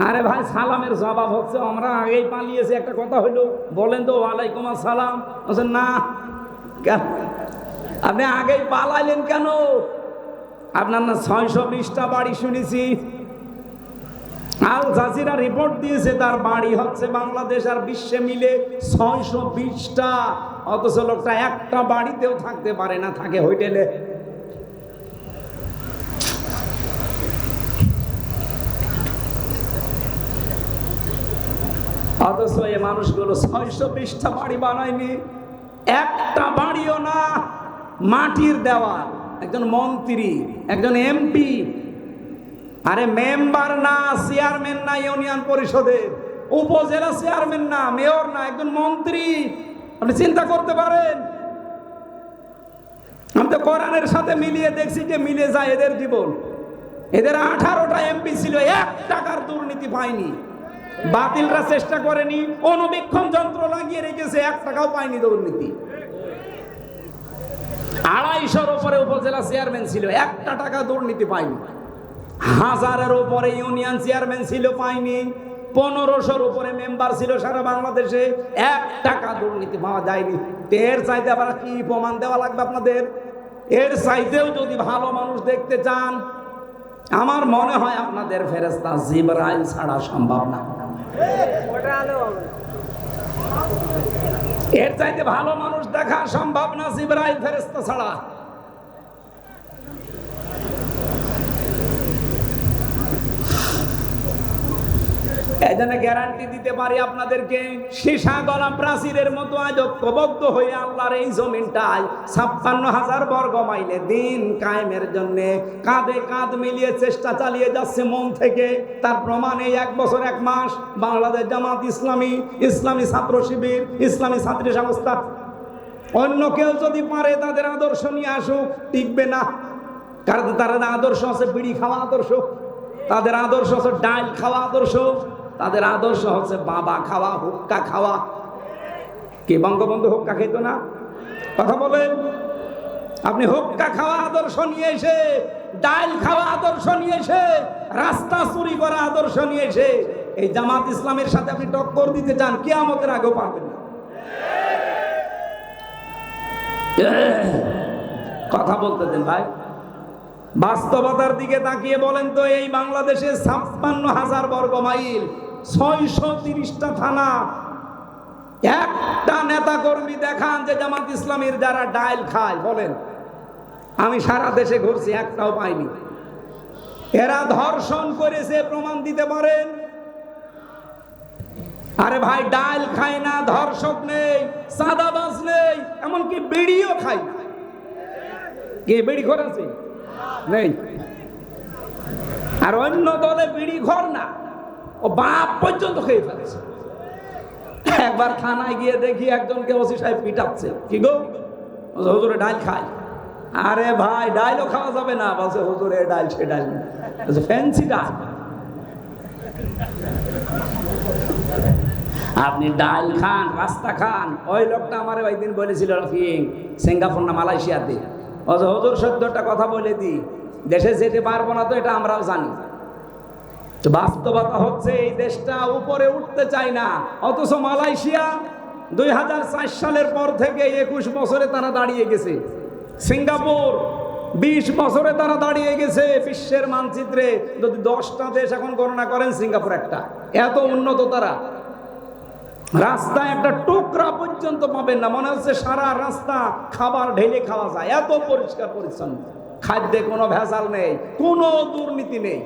আরে ভাই, সালামের জবাব হচ্ছে আমরা আগেই পালিয়েছি, একটা কথা হইলো, বলেন তো ওয়ালাইকুম আসসালাম। বলছে না, কেন আপনি আগেই পালাইলেন কেন? আপনার না ৬২০টা বাড়ি শুনেছি। আল জাজিরা রিপোর্ট দিয়েছে তার বাড়ি হচ্ছে বাংলাদেশ আর বিশ্বে মিলে ৬২০টা, অথচ লোকটা একটা বাড়িতেও থাকতে পারে না, থাকে হোটেলে। অথচ এই মানুষগুলো ৬২০টা বাড়ি বানায়নি, একটা বাড়িও না, মাটির দেওয়াল। একজন মন্ত্রী, একজন এমপি। আরে মেম্বার না, চেয়ারম্যান না ইউনিয়ন পরিষদের, উপজেলা চেয়ারম্যান না, মেয়র না, একজন মন্ত্রী। আপনি চিন্তা করতে পারেন? আমি তো কোরআনের সাথে মিলিয়ে দেখছি যে মিলে যায় এদের জীবন। এদের 18টা এমপি ছিল, 1 টাকার দুর্নীতি পায়নি। বাতিলরা চেষ্টা করেনি, অনুবীক্ষণ যন্ত্র লাগিয়ে রেখেছে, 1 টাকাও পায়নি দুর্নীতি। 250-র উপরে উপজেলা চেয়ারম্যান ছিল, 1টা টাকা দুর্নীতি পায়নি। 1000-এর উপরে ইউনিয়ন চেয়ারম্যান ছিল, পায়নি। 1500-র উপরে মেম্বার ছিল সারা বাংলাদেশে, 1 টাকা দুর্নীতি পাওয়া যায়নি। এর চাইতে আবার কি প্রমাণ দেওয়া লাগবে আপনাদের? এর চাইতেও যদি ভালো মানুষ দেখতে চান, আমার মনে হয় আপনাদের ফেরেশতা জিবরাইল ছাড়া সম্ভব না। এর চাইতে ভালো মানুষ দেখা সম্ভব না জিবরাইল ফেরেশতা ছাড়া। এই জন্য গ্যারান্টি দিতে পারি আপনাদেরকে, সীসা গলা প্রাচীরের মতো আজ ঐক্যবদ্ধ হয়ে আল্লাহর এই জমিনটায় 56,000 বর্গ মাইলে দিন কায়েমের জন্য কাঁধে কাঁধ মিলিয়ে চেষ্টা চালিয়ে যাচ্ছে মন থেকে। তার প্রমাণ এই 1 বছর 1 মাস বাংলাদেশ জামাত ইসলামী, ইসলামী ছাত্র শিবির, ইসলামী ছাত্রী সংস্থা। অন্য কেউ যদি পারে তাদের আদর্শ নিয়ে আসুক, টিকবে না। কারণ তাদের আদর্শ আছে বিড়ি খাওয়া আদর্শ, তাদের আদর্শ হচ্ছে ডাল খাওয়া আদর্শ, তাদের আদর্শ হচ্ছে বাবা খাওয়া, হুক্কা খাওয়া। কি বঙ্গবন্ধু হুক্কা খেত না? কথা বলেন। আপনি হুক্কা খাওয়া আদর্শ নিয়ে এসে, ডাল খাওয়া আদর্শ নিয়ে এসে, রাস্তা চুরি করা আদর্শ নিয়ে এসে এই জামাত ইসলামের সাথে আপনি টক্কর দিতে চান, কিয়ামতের আগেও পারবেন না। কথা বলতে দেন ভাই। বাস্তবতার দিকে তাকিয়ে বলেন তো, এই বাংলাদেশে 56,000 বর্গ মাইল, 630টা থানা, একটা নেতা কর্মী দেখান যে জামাত ইসলামীর যারা ডাইল খায়, বলেন। আমি সারা দেশে ঘুরছি, একটাও পাইনি। এরা ধর্ষণ করেছে, প্রমাণ দিতে পারেন? আরে ভাই, ডাইল খায় না, ধর্ষক নেই, চাঁদাবাজ নেই, এমনকি বিড়িও খায় না। কে বিড়ি করেছে? নেই। আর অন্য দলে বিড়ি ঘর না, ও বাপ পর্যন্ত খেয়ে ফেলেছে। একবার থানায় গিয়ে দেখি একজনকে ওসি সাহেব পিটাচ্ছে। কি গো? হুজুরে ডাল খায়। আরে ভাই, ডাইলও খাওয়া যাবে না। বলছে হুজুরে ডাল, সে ডাল ফ্যান্সি ডাল। আপনি ডাল খান, রাস্তা খান। ওই লোকটা আমার ওই দিন বলেছিল সিঙ্গাপুর না মালয়েশিয়াতে, হুজুর সত্যটা কথা বলে দিই, দেশে যেতে পারবো না তো এটা আমরাও জানি। তো বাস্তবতা হচ্ছে এই দেশটা উপরে উঠতে চায় না, অথচ মালয়েশিয়া 2004 সালের পর থেকে 21 বছরে তারা দাঁড়িয়ে গেছে। সিঙ্গাপুর 20 বছরে তারা দাঁড়িয়ে গেছে বিশ্বের মানচিত্রে। যদি 10টা দেশ এখন গণনা করেন, সিঙ্গাপুর একটা। এত উন্নত তারা। রাস্তায় একটা টুকরা পর্যন্ত পাবেন না, মনে হচ্ছে সারা রাস্তা খাবার ঢেলে খাওয়া যায়, এত পরিষ্কার পরিচ্ছন্ন। খাদ্যে কোনো ভেজাল নেই, কোনো দুর্নীতি নেই।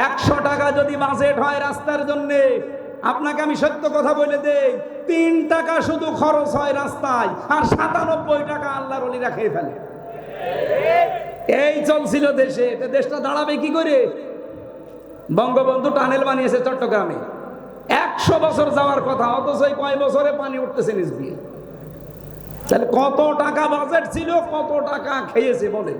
100 টাকা যদি বাজেট হয় রাস্তার জন্য, আপনাকে আমি সত্য কথা বলে দেই, 3 টাকা শুধু খরচ হয় রাস্তায়, আর 97 টাকা আল্লাহর ওলিরা খেয়ে ফেলে। এই চলছিল দেশে। দেশটা দাঁড়াবে কি করে? বঙ্গবন্ধু টানেল বানিয়েছে চট্টগ্রামে, 100 বছর যাওয়ার কথা, অথচ কয় বছরে পানি উঠতেছে নিচ দিয়ে। তাহলে কত টাকা বাজেট ছিল, কত টাকা খেয়েছে বলে?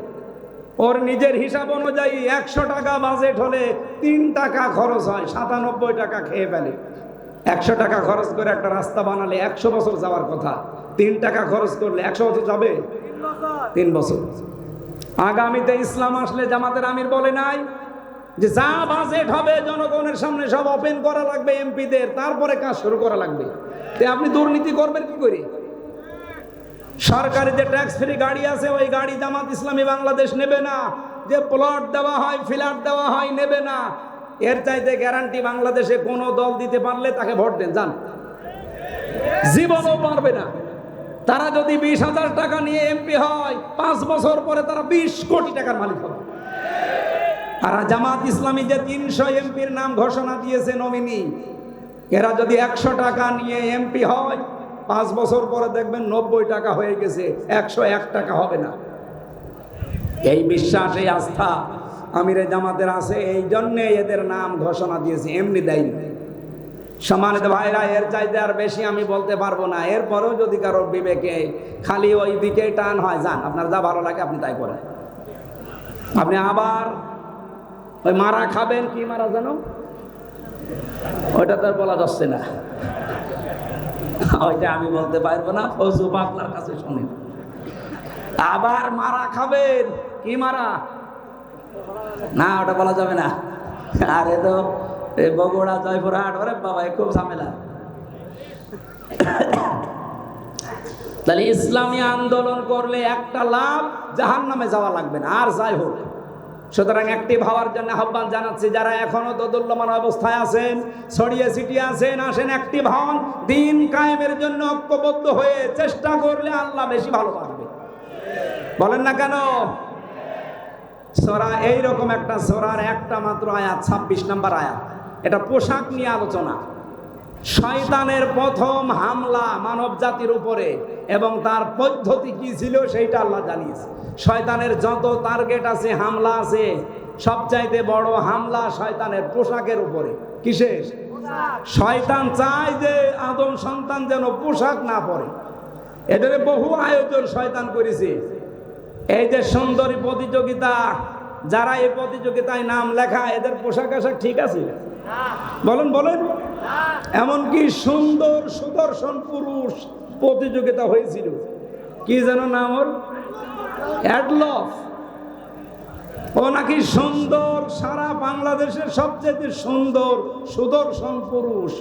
ওর নিজের হিসাব অনুযায়ী 100 টাকা বাজেট হলে 3 টাকা খরচ হয়, 97 টাকা খেয়ে ফেলে। 100 টাকা খরচ করে একটা রাস্তা বানালে 100 বছর যাওয়ার কথা, 3 টাকা খরচ করলে 100 বছর যাবে? 3 বছর। আগামীতে ইসলাম আসলে জামাতের আমির বলে নাই যে যা বাজেট হবে জনগণের সামনে সব ওপেন করা লাগবে এমপিদের, তারপরে কাজ শুরু করা লাগবে। তে আপনি দুর্নীতি করবেন কি করে? সরকারি যে ট্যাক্স ফ্রি গাড়ি আছে, ওই গাড়ি জামাত ইসলামী বাংলাদেশ নেবে না। যে প্লট দেওয়া হয়, ফ্ল্যাট দেওয়া হয়, নেবে না। এর চাইতে গ্যারান্টি বাংলাদেশে কোনো দল দিতে পারলে তাকে ভোট দেন, যান। জীবনও পারবে না। তারা যদি 20,000 টাকা নিয়ে এমপি হয়, 5 বছর পরে তারা 20 কোটি টাকার মালিক হবে। আর জামাত ইসলামী যে 300 এমপির নাম ঘোষণা দিয়েছে নমিনি, এরা যদি 100 টাকা নিয়ে এমপি হয়, 5 বছর পরে দেখবেন 90 টাকা হয়ে গেছে, 101 টাকা হবে না। এই বিশ্বাস, এই আস্থা আমিরে জামাতের আছে, এই জন্যে এদের নাম ঘোষণা দিয়েছি, এমনি দেয়নি। সম্মানিত ভাইরা, এর চাইতে আর বেশি আমি বলতে পারবো না। এরপরেও যদি কারোর বিবেকে খালি ওই দিকে টান হয়, যান, আপনার যা ভালো লাগে আপনি তাই করেন। আপনি আবার ওই মারা খাবেন, কি মারা জানো, ওইটা তো আর বলা যাচ্ছে না, ওইটা আমি বলতে পারবো না, ফজুব আপনার কাছে শুনেন। আবার মারা খাবেন, কি মারা, না ওটা বলা যাবে না। আরে তো বগুড়া, জয়পুরহাট, ওরে বাবা খুব ঝামেলা। তাহলে ইসলামী আন্দোলন করলে একটা লাভ, জাহান্নামে যাওয়া লাগবে না, আর যাই হোক। সুতরাং অ্যাক্টিভ হওয়ার জন্য আহ্বান জানাচ্ছি, যারা এখনো দোদুল্যমান অবস্থায় আছেন, ছড়িয়ে ছিটিয়ে আছেন, আসেন অ্যাক্টিভ হন। দিন কায়েমের জন্য ঐক্যবদ্ধ হয়ে চেষ্টা করলে আল্লাহ বেশি ভালোবাসবে। বলেন না কেন? সূরা, এইরকম একটা সূরার একটা মাত্র আয়াত, 26 নম্বর আয়াত, এটা পোশাক নিয়ে আলোচনা। শয়তানের প্রথম হামলা মানব জাতির উপরে এবং তার পদ্ধতি কি ছিল সেইটা আল্লাহ জানিয়েছে। শয়তানের যত টার্গেট আছে, হামলা আছে, সবচাইতে বড় হামলা শয়তানের পোশাকের উপরে। কিসের? শয়তান চায় যে আদম সন্তান যেন পোশাক না পরে। এদের বহু আয়োজন শয়তান করেছে। এই যে সুন্দরী প্রতিযোগিতা, যারা এই প্রতিযোগিতায় নাম লেখা, এদের পোশাক আশাক ঠিক আছে? বলেন বলেন। এমনকি সুন্দর সুদর্শন পুরুষ প্রতিযোগিতা হয়েছিল, কি যেন নাম ওর, অ্যাডলফ। ও নাকি সুন্দর, সারা বাংলাদেশের সবচেয়ে সুন্দর সুদর্শন পুরুষ।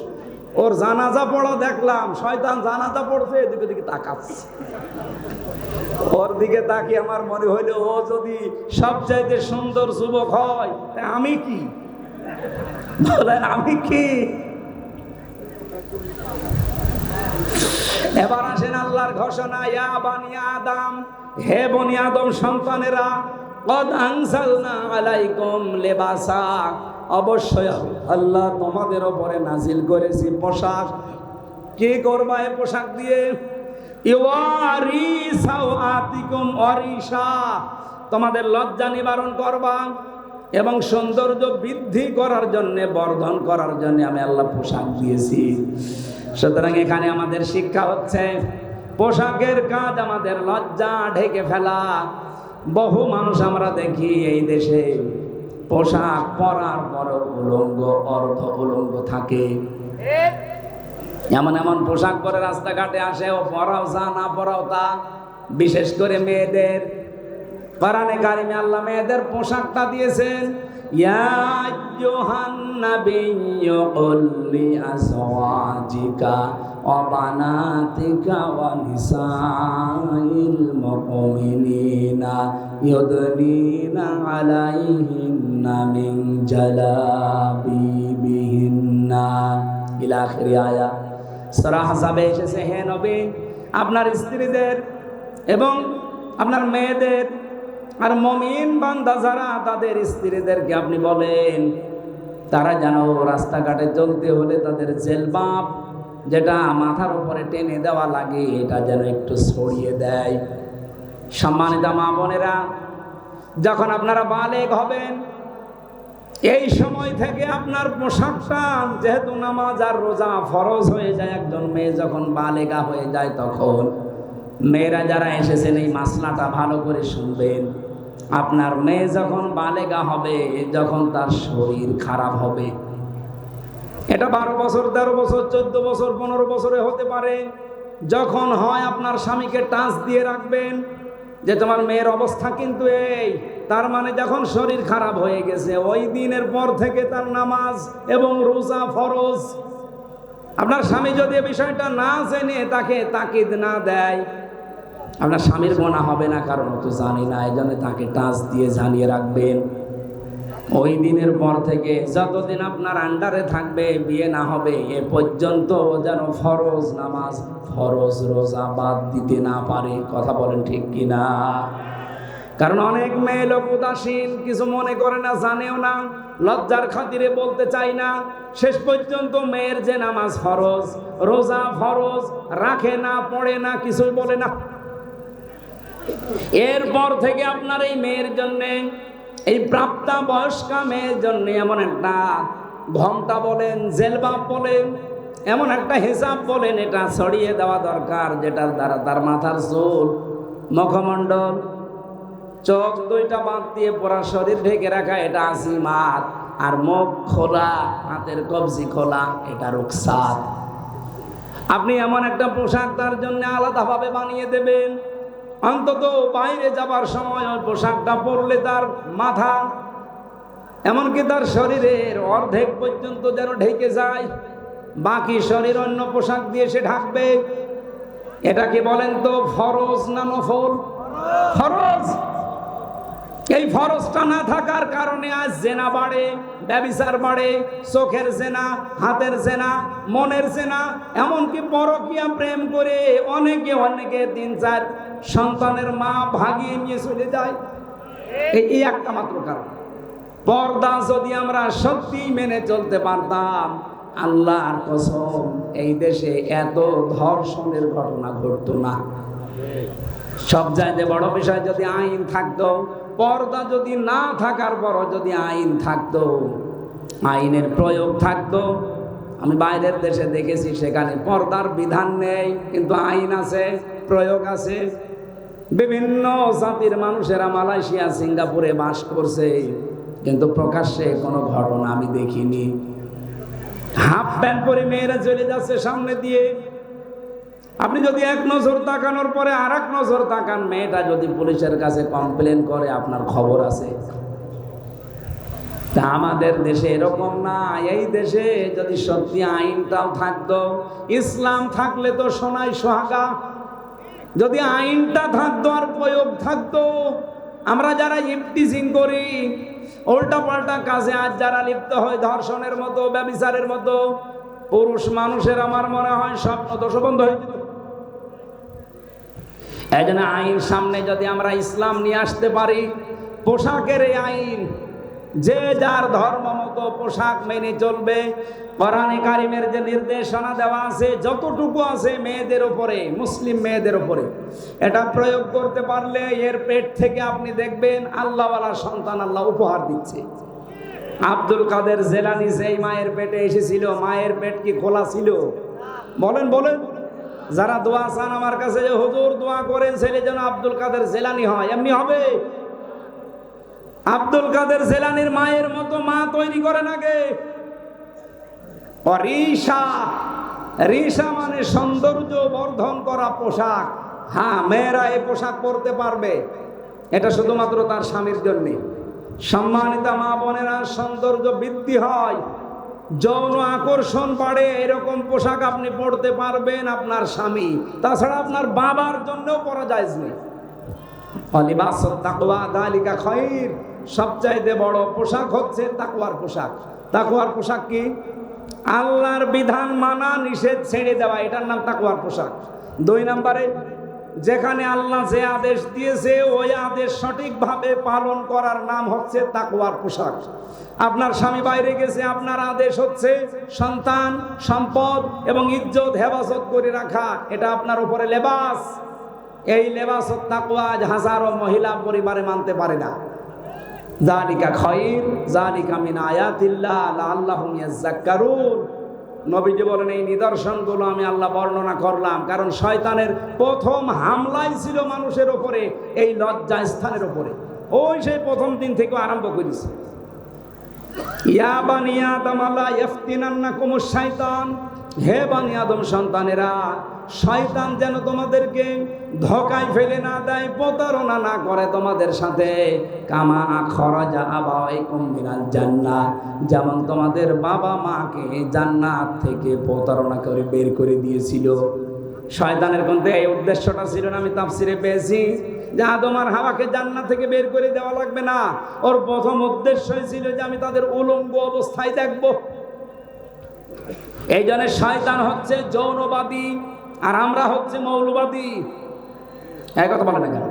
ওর জানাজা পড়া দেখলাম, শয়তান জানাজা পড়ছে, এদিকে দিকে তাকাচ্ছে। ওর দিকে তাকিয়ে আমার মনে হইলো, ও যদি সবচাইতে সুন্দর যুবক হয়, আমি কি, বলেন আমি কি? এবার আসেন আল্লাহর ঘোষণা, ইয়া বানি আদম, হে বনি আদম সন্তানেরা, কদ আনজালনা আলাইকুম লিবাসা, অবশ্যই আল্লাহ তোমাদের উপরে নাজিল করেছি পোশাক। কি করবা এই পোশাক দিয়ে? ইওয়ারি সাওআতিকুম ওয়ারিশা, তোমাদের লজ্জা নিবারণ করবা এবং সৌন্দর্য বৃদ্ধি করার জন্য, বর্ধন করার জন্য আমি আল্লাহ পোশাক দিয়েছি। সুতরাং এখানে আমাদের শিক্ষা হচ্ছে, পোশাকের কাজ আমাদের লজ্জা ঢেকে ফেলা। বহু মানুষ আমরা দেখি এই দেশে পোশাক পরার পরও উলঙ্গ, অর্ধ উলঙ্গ থাকে। এমন এমন পোশাক পরে রাস্তাঘাটে আসে, ও পরাও যা, না পরাও তা। বিশেষ করে মেয়েদের, কোরআনে কারিমে আল্লাহ মেয়েদের পোশাকটা দিয়েছেন, ইয়া আইয়ুহান নাবিয়্যু কুল লিআজওয়াজিকা ওয়া বানাতিকা ওয়া নিসাইল মুমিনিনা ইউদনিনা আলাইহিন্না মিন জালাবিবিহিন্না ইলা আখিরি আয়াত। সূরা আহজাবে এসেছে, হে নবী, আপনার স্ত্রীদের এবং আপনার মেয়েদের আর মুমিন বান্দা যারা, তাদের স্ত্রীদেরকে আপনি বলেন তারা যেন রাস্তাঘাটে চলতে হলে তাদের জেলবাব, যেটা মাথার উপরে টেনে দেওয়া লাগে, এটা যেন একটু ছড়িয়ে দেয়। সম্মানিত মা বোনেরা, যখন আপনারা বালেগ হবেন, এই সময় থেকে আপনার পোশাকটা, যেহেতু নামাজ আর রোজা ফরজ হয়ে যায়, একজন মেয়ে যখন বালেগা হয়ে যায়, তখন মেয়েরা যারা এসেছেন এই মাসলাটা ভালো করে শুনবেন। আপনার মেয়ে যখন বালেগা হবে, যখন তার শরীর খারাপ হবে, এটা 12 বছর, 13 বছর, 14 বছর, 15 বছরে হতে পারে। যখন হয়, আপনার স্বামীকে টাচ দিয়ে রাখবেন যে তোমার মেয়ের অবস্থা কিন্তু এই। তার মানে যখন শরীর খারাপ হয়ে গেছে, ওই দিনের পর থেকে তার নামাজ এবং রোজা ফরজ। আপনার স্বামী যদি এই বিষয়টা না জেনে তাকে তাকিদ না দেয়, আপনার স্বামীর গুনাহ হবে না, কারণ ও তো জানি না, এই জন্য তাকে টাচ দিয়ে জানিয়ে রাখবেন। ওই দিনের পর থেকে যতদিন আপনার আন্ডারে থাকবে, বিয়ে না হবে, এ পর্যন্ত যেন ফরজ নামাজ, ফরজ রোজা বাদ দিতে না পারে। কথা বলেন ঠিক কিনা? কারণ অনেক মেয়ে লোক উদাসীন, কিছু মনে করে না, জানেও না, লজ্জার খাতিরে বলতে চাই না। শেষ পর্যন্ত মেয়ের যে নামাজ ফরজ, রোজা ফরজ, রাখে না, পড়ে না, কিছুই বলে না। এরপর থেকে আপনার এই মেয়ের জন্যে, এই প্রাপ্তা বয়স্কা মেয়ের জন্য এমন একটা ঘোমটা বলেন, জেলবাব বলেন, এমন একটা হিসাব বলেন, এটা ছড়িয়ে দেওয়া দরকার, যেটার দ্বারা তার মাথার চুল, মুখমণ্ডল, চোখ দুইটা বাদ দিয়ে পুরা শরীর ঢেকে রাখা, এটা আসিমাত, আর মুখ খোলা, হাতের কবজি খোলা, এটা রুকসাত। আপনি এমন একটা পোশাক তার জন্য আলাদাভাবে বানিয়ে দেবেন, অন্তত বাইরে যাবার সময় ওই পোশাকটা পরলে তার মাথা, এমনকি তার শরীরের অর্ধেক পর্যন্ত যেন ঢেকে যায়, বাকি শরীর অন্য পোশাক দিয়ে সে ঢাকবে। এটা কি বলেন তো ফরজ না নফল? ফরজ। এই ফরজটা না থাকার কারণে আজ জেনা বাড়ে, ব্যভিচার বাড়ে, চোখের জেনা, হাতের জেনা, মনের জেনা, এমনকি পরকীয়া প্রেম করে অনেকে 3-4 সন্তানের মা ভাগিয়ে নিয়ে চলে যায়। এই একটা মাত্র কারণ। পর্দা যদি আমরা সত্যি মেনে চলতে পারতাম, আল্লাহর কসম এই দেশে এত ধর্ষণের ঘটনা ঘটতো না। সব চাইতে বড় বিষয়, যদি আইন থাকতো, পর্দা যদি না থাকার পরও যদি আইন থাকতো, আইনের প্রয়োগ থাকতো। আমি বাইরের দেশে দেখেছি, সেখানে পর্দার বিধান নেই, কিন্তু আইন আছে, প্রয়োগ আছে। বিভিন্ন জাতির মানুষেরা মালয়েশিয়া, সিঙ্গাপুরে বাস করছে, কিন্তু প্রকাশ্যে কোনো ঘটনা আমি দেখিনি। হাফ প্যান্ট পরে মেয়েরা চলে যাচ্ছে সামনে দিয়ে, আপনি যদি এক নজর তাকানোর পরে আর এক নজর তাকান, মেয়েটা যদি পুলিশের কাছে কমপ্লেন করে, আপনার খবর আছে। তা আমাদের দেশে এরকম না। এই দেশে যদি সত্যি আইনটাও থাকতো, ইসলাম থাকলে তো সোনাই সোহাগা, যদি আইনটা থাকতো আর প্রয়োগ থাকতো, আমরা যারা ইফটিজিং করি, উল্টা পাল্টা কাজে আজ যারা লিপ্ত হয়, ধর্ষণের মতো, ব্যভিচারের মতো, পুরুষ মানুষের আমার মনে হয় স্বপ্ন দোষ বন্ধ হয়ে যেত। এই জন্য আইন সামনে যদি আমরা ইসলাম নিয়ে আসতে পারি, পোশাকের এই আইন, যে যার ধর্ম মতো পোশাক মেনে চলবে। কোরআনে কারিমের যে নির্দেশনা দেওয়া আছে, যতটুকু আছে মেয়েদের উপরে, মুসলিম মেয়েদের উপরে, এটা প্রয়োগ করতে পারলে এর পেট থেকে আপনি দেখবেন আল্লাহওয়ালা সন্তান আল্লাহ উপহার দিচ্ছে। আব্দুল কাদের জেলানি যেই মায়ের পেটে এসেছিল, মায়ের পেট কি খোলা ছিল? বলেন বলেন। যারা দোয়া চান আমার কাছে, যে হুজুর দোয়া করেন ছেলে যেন আব্দুল কাদের জেলানি হয়, এমনি হবে? আব্দুল কাদের জেলানির মায়ের মতো মা তৈরি করেন আগে। রিসা, রিসা মানে সৌন্দর্য বর্ধন করা পোশাক। হ্যাঁ, মেয়েরা এই পোশাক পরতে পারবে, এটা শুধুমাত্র তার স্বামীর জন্য। সম্মানিতা মা বোনেরা, সৌন্দর্য বৃদ্ধি হয়, যৌন আকর্ষণ বাড়ে, এরকম পোশাক আপনি পরতে পারবেন আপনার স্বামী, তাছাড়া আপনার বাবার জন্যও পরা জায়েজ নেই। লিবাসুত তাকওয়া যালিকা খায়র, সবচাইতে বড় পোশাক হচ্ছে তাকওয়ার পোশাক। তাকওয়ার পোশাক কি? আল্লাহর বিধান মানা, নিষেধ ছেড়ে দেওয়া, এটার নাম তাকওয়ার পোশাক। 2 নম্বরে, যেখানে আল্লাহ যে আদেশ দিয়েছে ওই আদেশ সঠিকভাবে পালন করার নাম হচ্ছে তাকওয়ার পোশাক। আপনার স্বামী বাইরে গেছে, আপনার আদেশ হচ্ছে সন্তান, সম্পদ এবং ইজ্জত হেফাজত করে রাখা, এটা আপনার উপরে লেবাস। এই লেবাস তাকওয়া হাজারো মহিলা পরিবারে মানতে পারে না। যালিকা খায়র, যালিকা মিন আয়াতিল্লাহ লাআল্লাহুম ইয়াযাক্কারুন। নবীজি বলেন, এই নিদর্শনগুলো আমি আল্লাহ বর্ণনা করলাম কারণ শয়তানের প্রথম হামলাই ছিল মানুষের উপরে, এই লজ্জা স্থানের উপরে। ওই সেই প্রথম দিন থেকে আরম্ভ করেছে। ইয়া বানি আদম লা ইফতিনান্নাকুমুশ শাইতান, হে বানি আদম সন্তানেরা, শয়তান যেন তোমাদেরকে ধোঁকায় ফেলে না দেয়, প্রতারণা না করে তোমাদের সাথে। কামা খরাজা আবাইকুম মিনাল জান্নাহ, যেমন তোমাদের বাবা মাকে জান্নাত থেকে প্রতারণা করে বের করে দিয়েছিল। শয়তানের কিন্তু এই উদ্দেশ্যটা ছিল না, আমি তাফসিরে পেয়েছি যে আদম আর হাওয়াকে জান্নাত থেকে বের করে দেওয়া লাগবে না। ওর প্রথম উদ্দেশ্যই ছিল যে আমি তাদের উলঙ্গ অবস্থায় দেখব। এই জন্য শয়তান হচ্ছে যৌনবাদী আর আমরা হচ্ছে মৌলবাদী। এই কথা বলেন না কেন?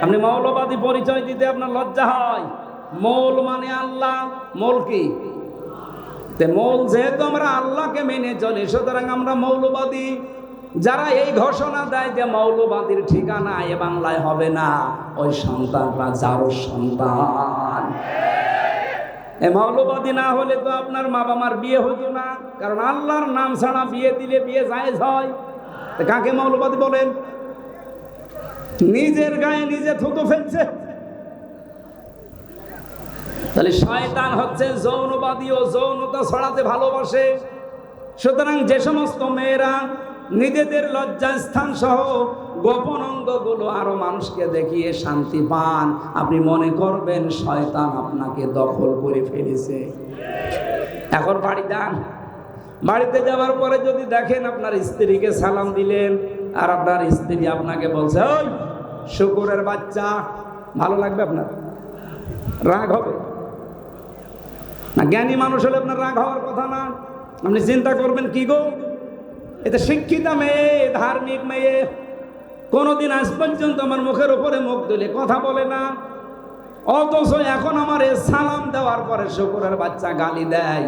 আপনি মৌলবাদী পরিচয় দিতে আপনার লজ্জা হয়। মৌল মানে আল্লাহ, মৌল কি? মৌল যেহেতু আমরা আল্লাহকে মেনে চলি, সুতরাং আমরা মৌলবাদী। যারা এই ঘোষণা দেয় যে মৌলবাদীর ঠিকানা এ বাংলায় হবে না, ওই সন্তানরা যারও সন্তান। এ মৌলবাদী না হলে তো আপনার মা বাবার বিয়ে হতো না, কারণ আল্লাহর নাম ছাড়া বিয়ে দিলে বিয়ে জায়েজ হয়। তো কাকে মৌলবাদী বলেন? নিজের গায়ে নিজে থুতু ফেলছে। তাহলে শয়তান হচ্ছে যৌনবাদী ও যৌনতা ছড়াতে ভালোবাসে। সুতরাং যে সমস্ত মেয়েরা নিজেদের লজ্জাস্থান সহ গোপন অঙ্গগুলো আরো মানুষকে দেখিয়ে শান্তি পান, আপনি মনে করবেন শয়তান আপনাকে দখল করে ফেলেছে। এখন বাড়ি যান, বাড়িতে যাওয়ার পরে যদি দেখেন আপনার স্ত্রীকে সালাম দিলেন আর আপনার স্ত্রী আপনাকে বলছে ওই শুকুরের বাচ্চা, ভালো লাগবে? আপনার রাগ হবে না? জ্ঞানী মানুষ হলে আপনার রাগ হওয়ার কথা না। আপনি চিন্তা করবেন কি গো, এটা শিক্ষিতা মেয়ে, ধার্মিক মেয়ে, কোনোদিন আজ পর্যন্ত আমার মুখের উপরে মুখ তুলে কথা বলে না, অথচ এখন আমার সালাম দেওয়ার পরে শুকুরের বাচ্চা গালি দেয়।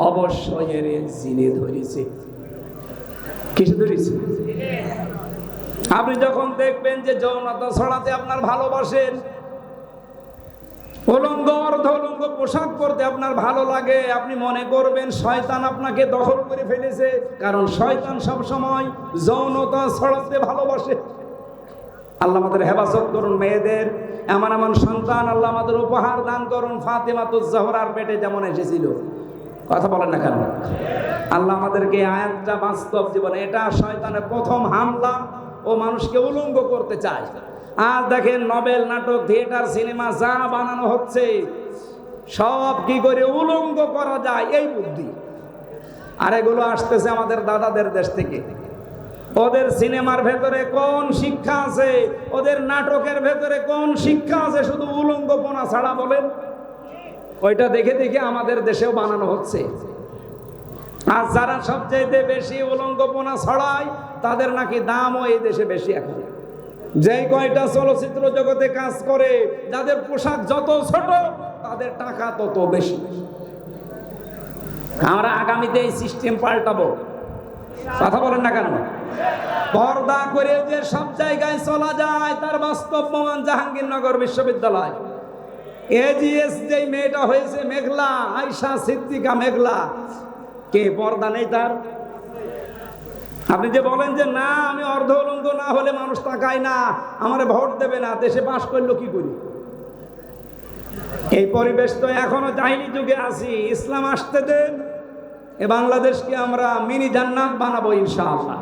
অবশ্যই এর জিনে ধরেছে। কিসে ধরেছে? আপনি যখন দেখবেন যে যৌনতা ছড়াতে আপনার ভালোবাসেন, উলঙ্গ অর্ধ উলঙ্গ পোশাক পরতে আপনার ভালো লাগে, আপনি মনে করবেন শয়তান আপনাকে দখল করে ফেলেছে। কারণ শয়তান সব সময় যৌনতা ছড়াতে ভালোবাসে। আল্লাহ আমাদের হেফাজত করুন, মেয়েদের এমন এমন সন্তান আল্লাহ আমাদের উপহার দান করুন। ফাতেমাতুজ জোহরার পেটে যেমন এসেছিল, কথা বলেন না কেন? আল্লাহ আমাদেরকে আয়াতটা বাস্তব জীবনে, এটা শয়তানের প্রথম হামলা, ও মানুষকে উলঙ্গ করতে চায়। আর দেখেন নভেল, নাটক, থিয়েটার, সিনেমা যা বানানো হচ্ছে সব কি করে উলঙ্গ করা যায় এই বুদ্ধি। আর এগুলো আসতেছে আমাদের দাদাদের দেশ থেকে। ওদের সিনেমার ভেতরে কোন শিক্ষা আছে? ওদের নাটকের ভেতরে কোন শিক্ষা আছে? শুধু উলঙ্গপনা ছাড়া বলেন। ওইটা দেখে দেখে আমাদের দেশেও বানানো হচ্ছে। আর যারা সবচেয়ে বেশি উলঙ্গপনা ছড়ায় তাদের নাকি দামও এই দেশে বেশি। এখন যেই কয়টা চলচ্চিত্র জগতে কাজ করে, যাদের পোশাক যত ছোট তাদের টাকা তত বেশি। আমরা আগামীতে এই সিস্টেম পাল্টাবো, কথা বলেন না কেন? পর্দা করে যে সব জায়গায় চলা যায় তার বাস্তব প্রমাণ জাহাঙ্গীরনগর বিশ্ববিদ্যালয়। এজিএস যেই মেয়েটা হয়েছে মেঘলা, আয়শা সিদ্দিকা মেঘলা, কে পর্দা নেই তার? আপনি যে বলেন যে না আমি অর্ধ উলঙ্গ না হলে মানুষ তাকায় না, আমারে ভোট দেবে না, দেশে পাশ করলো কি করি? এই পরিবেশ তো এখনো জাহিলি যুগে আছি। ইসলাম আসতে দেন, এ বাংলাদেশকে আমরা মিনি জান্নাত বানাবো ইনশাআল্লাহ।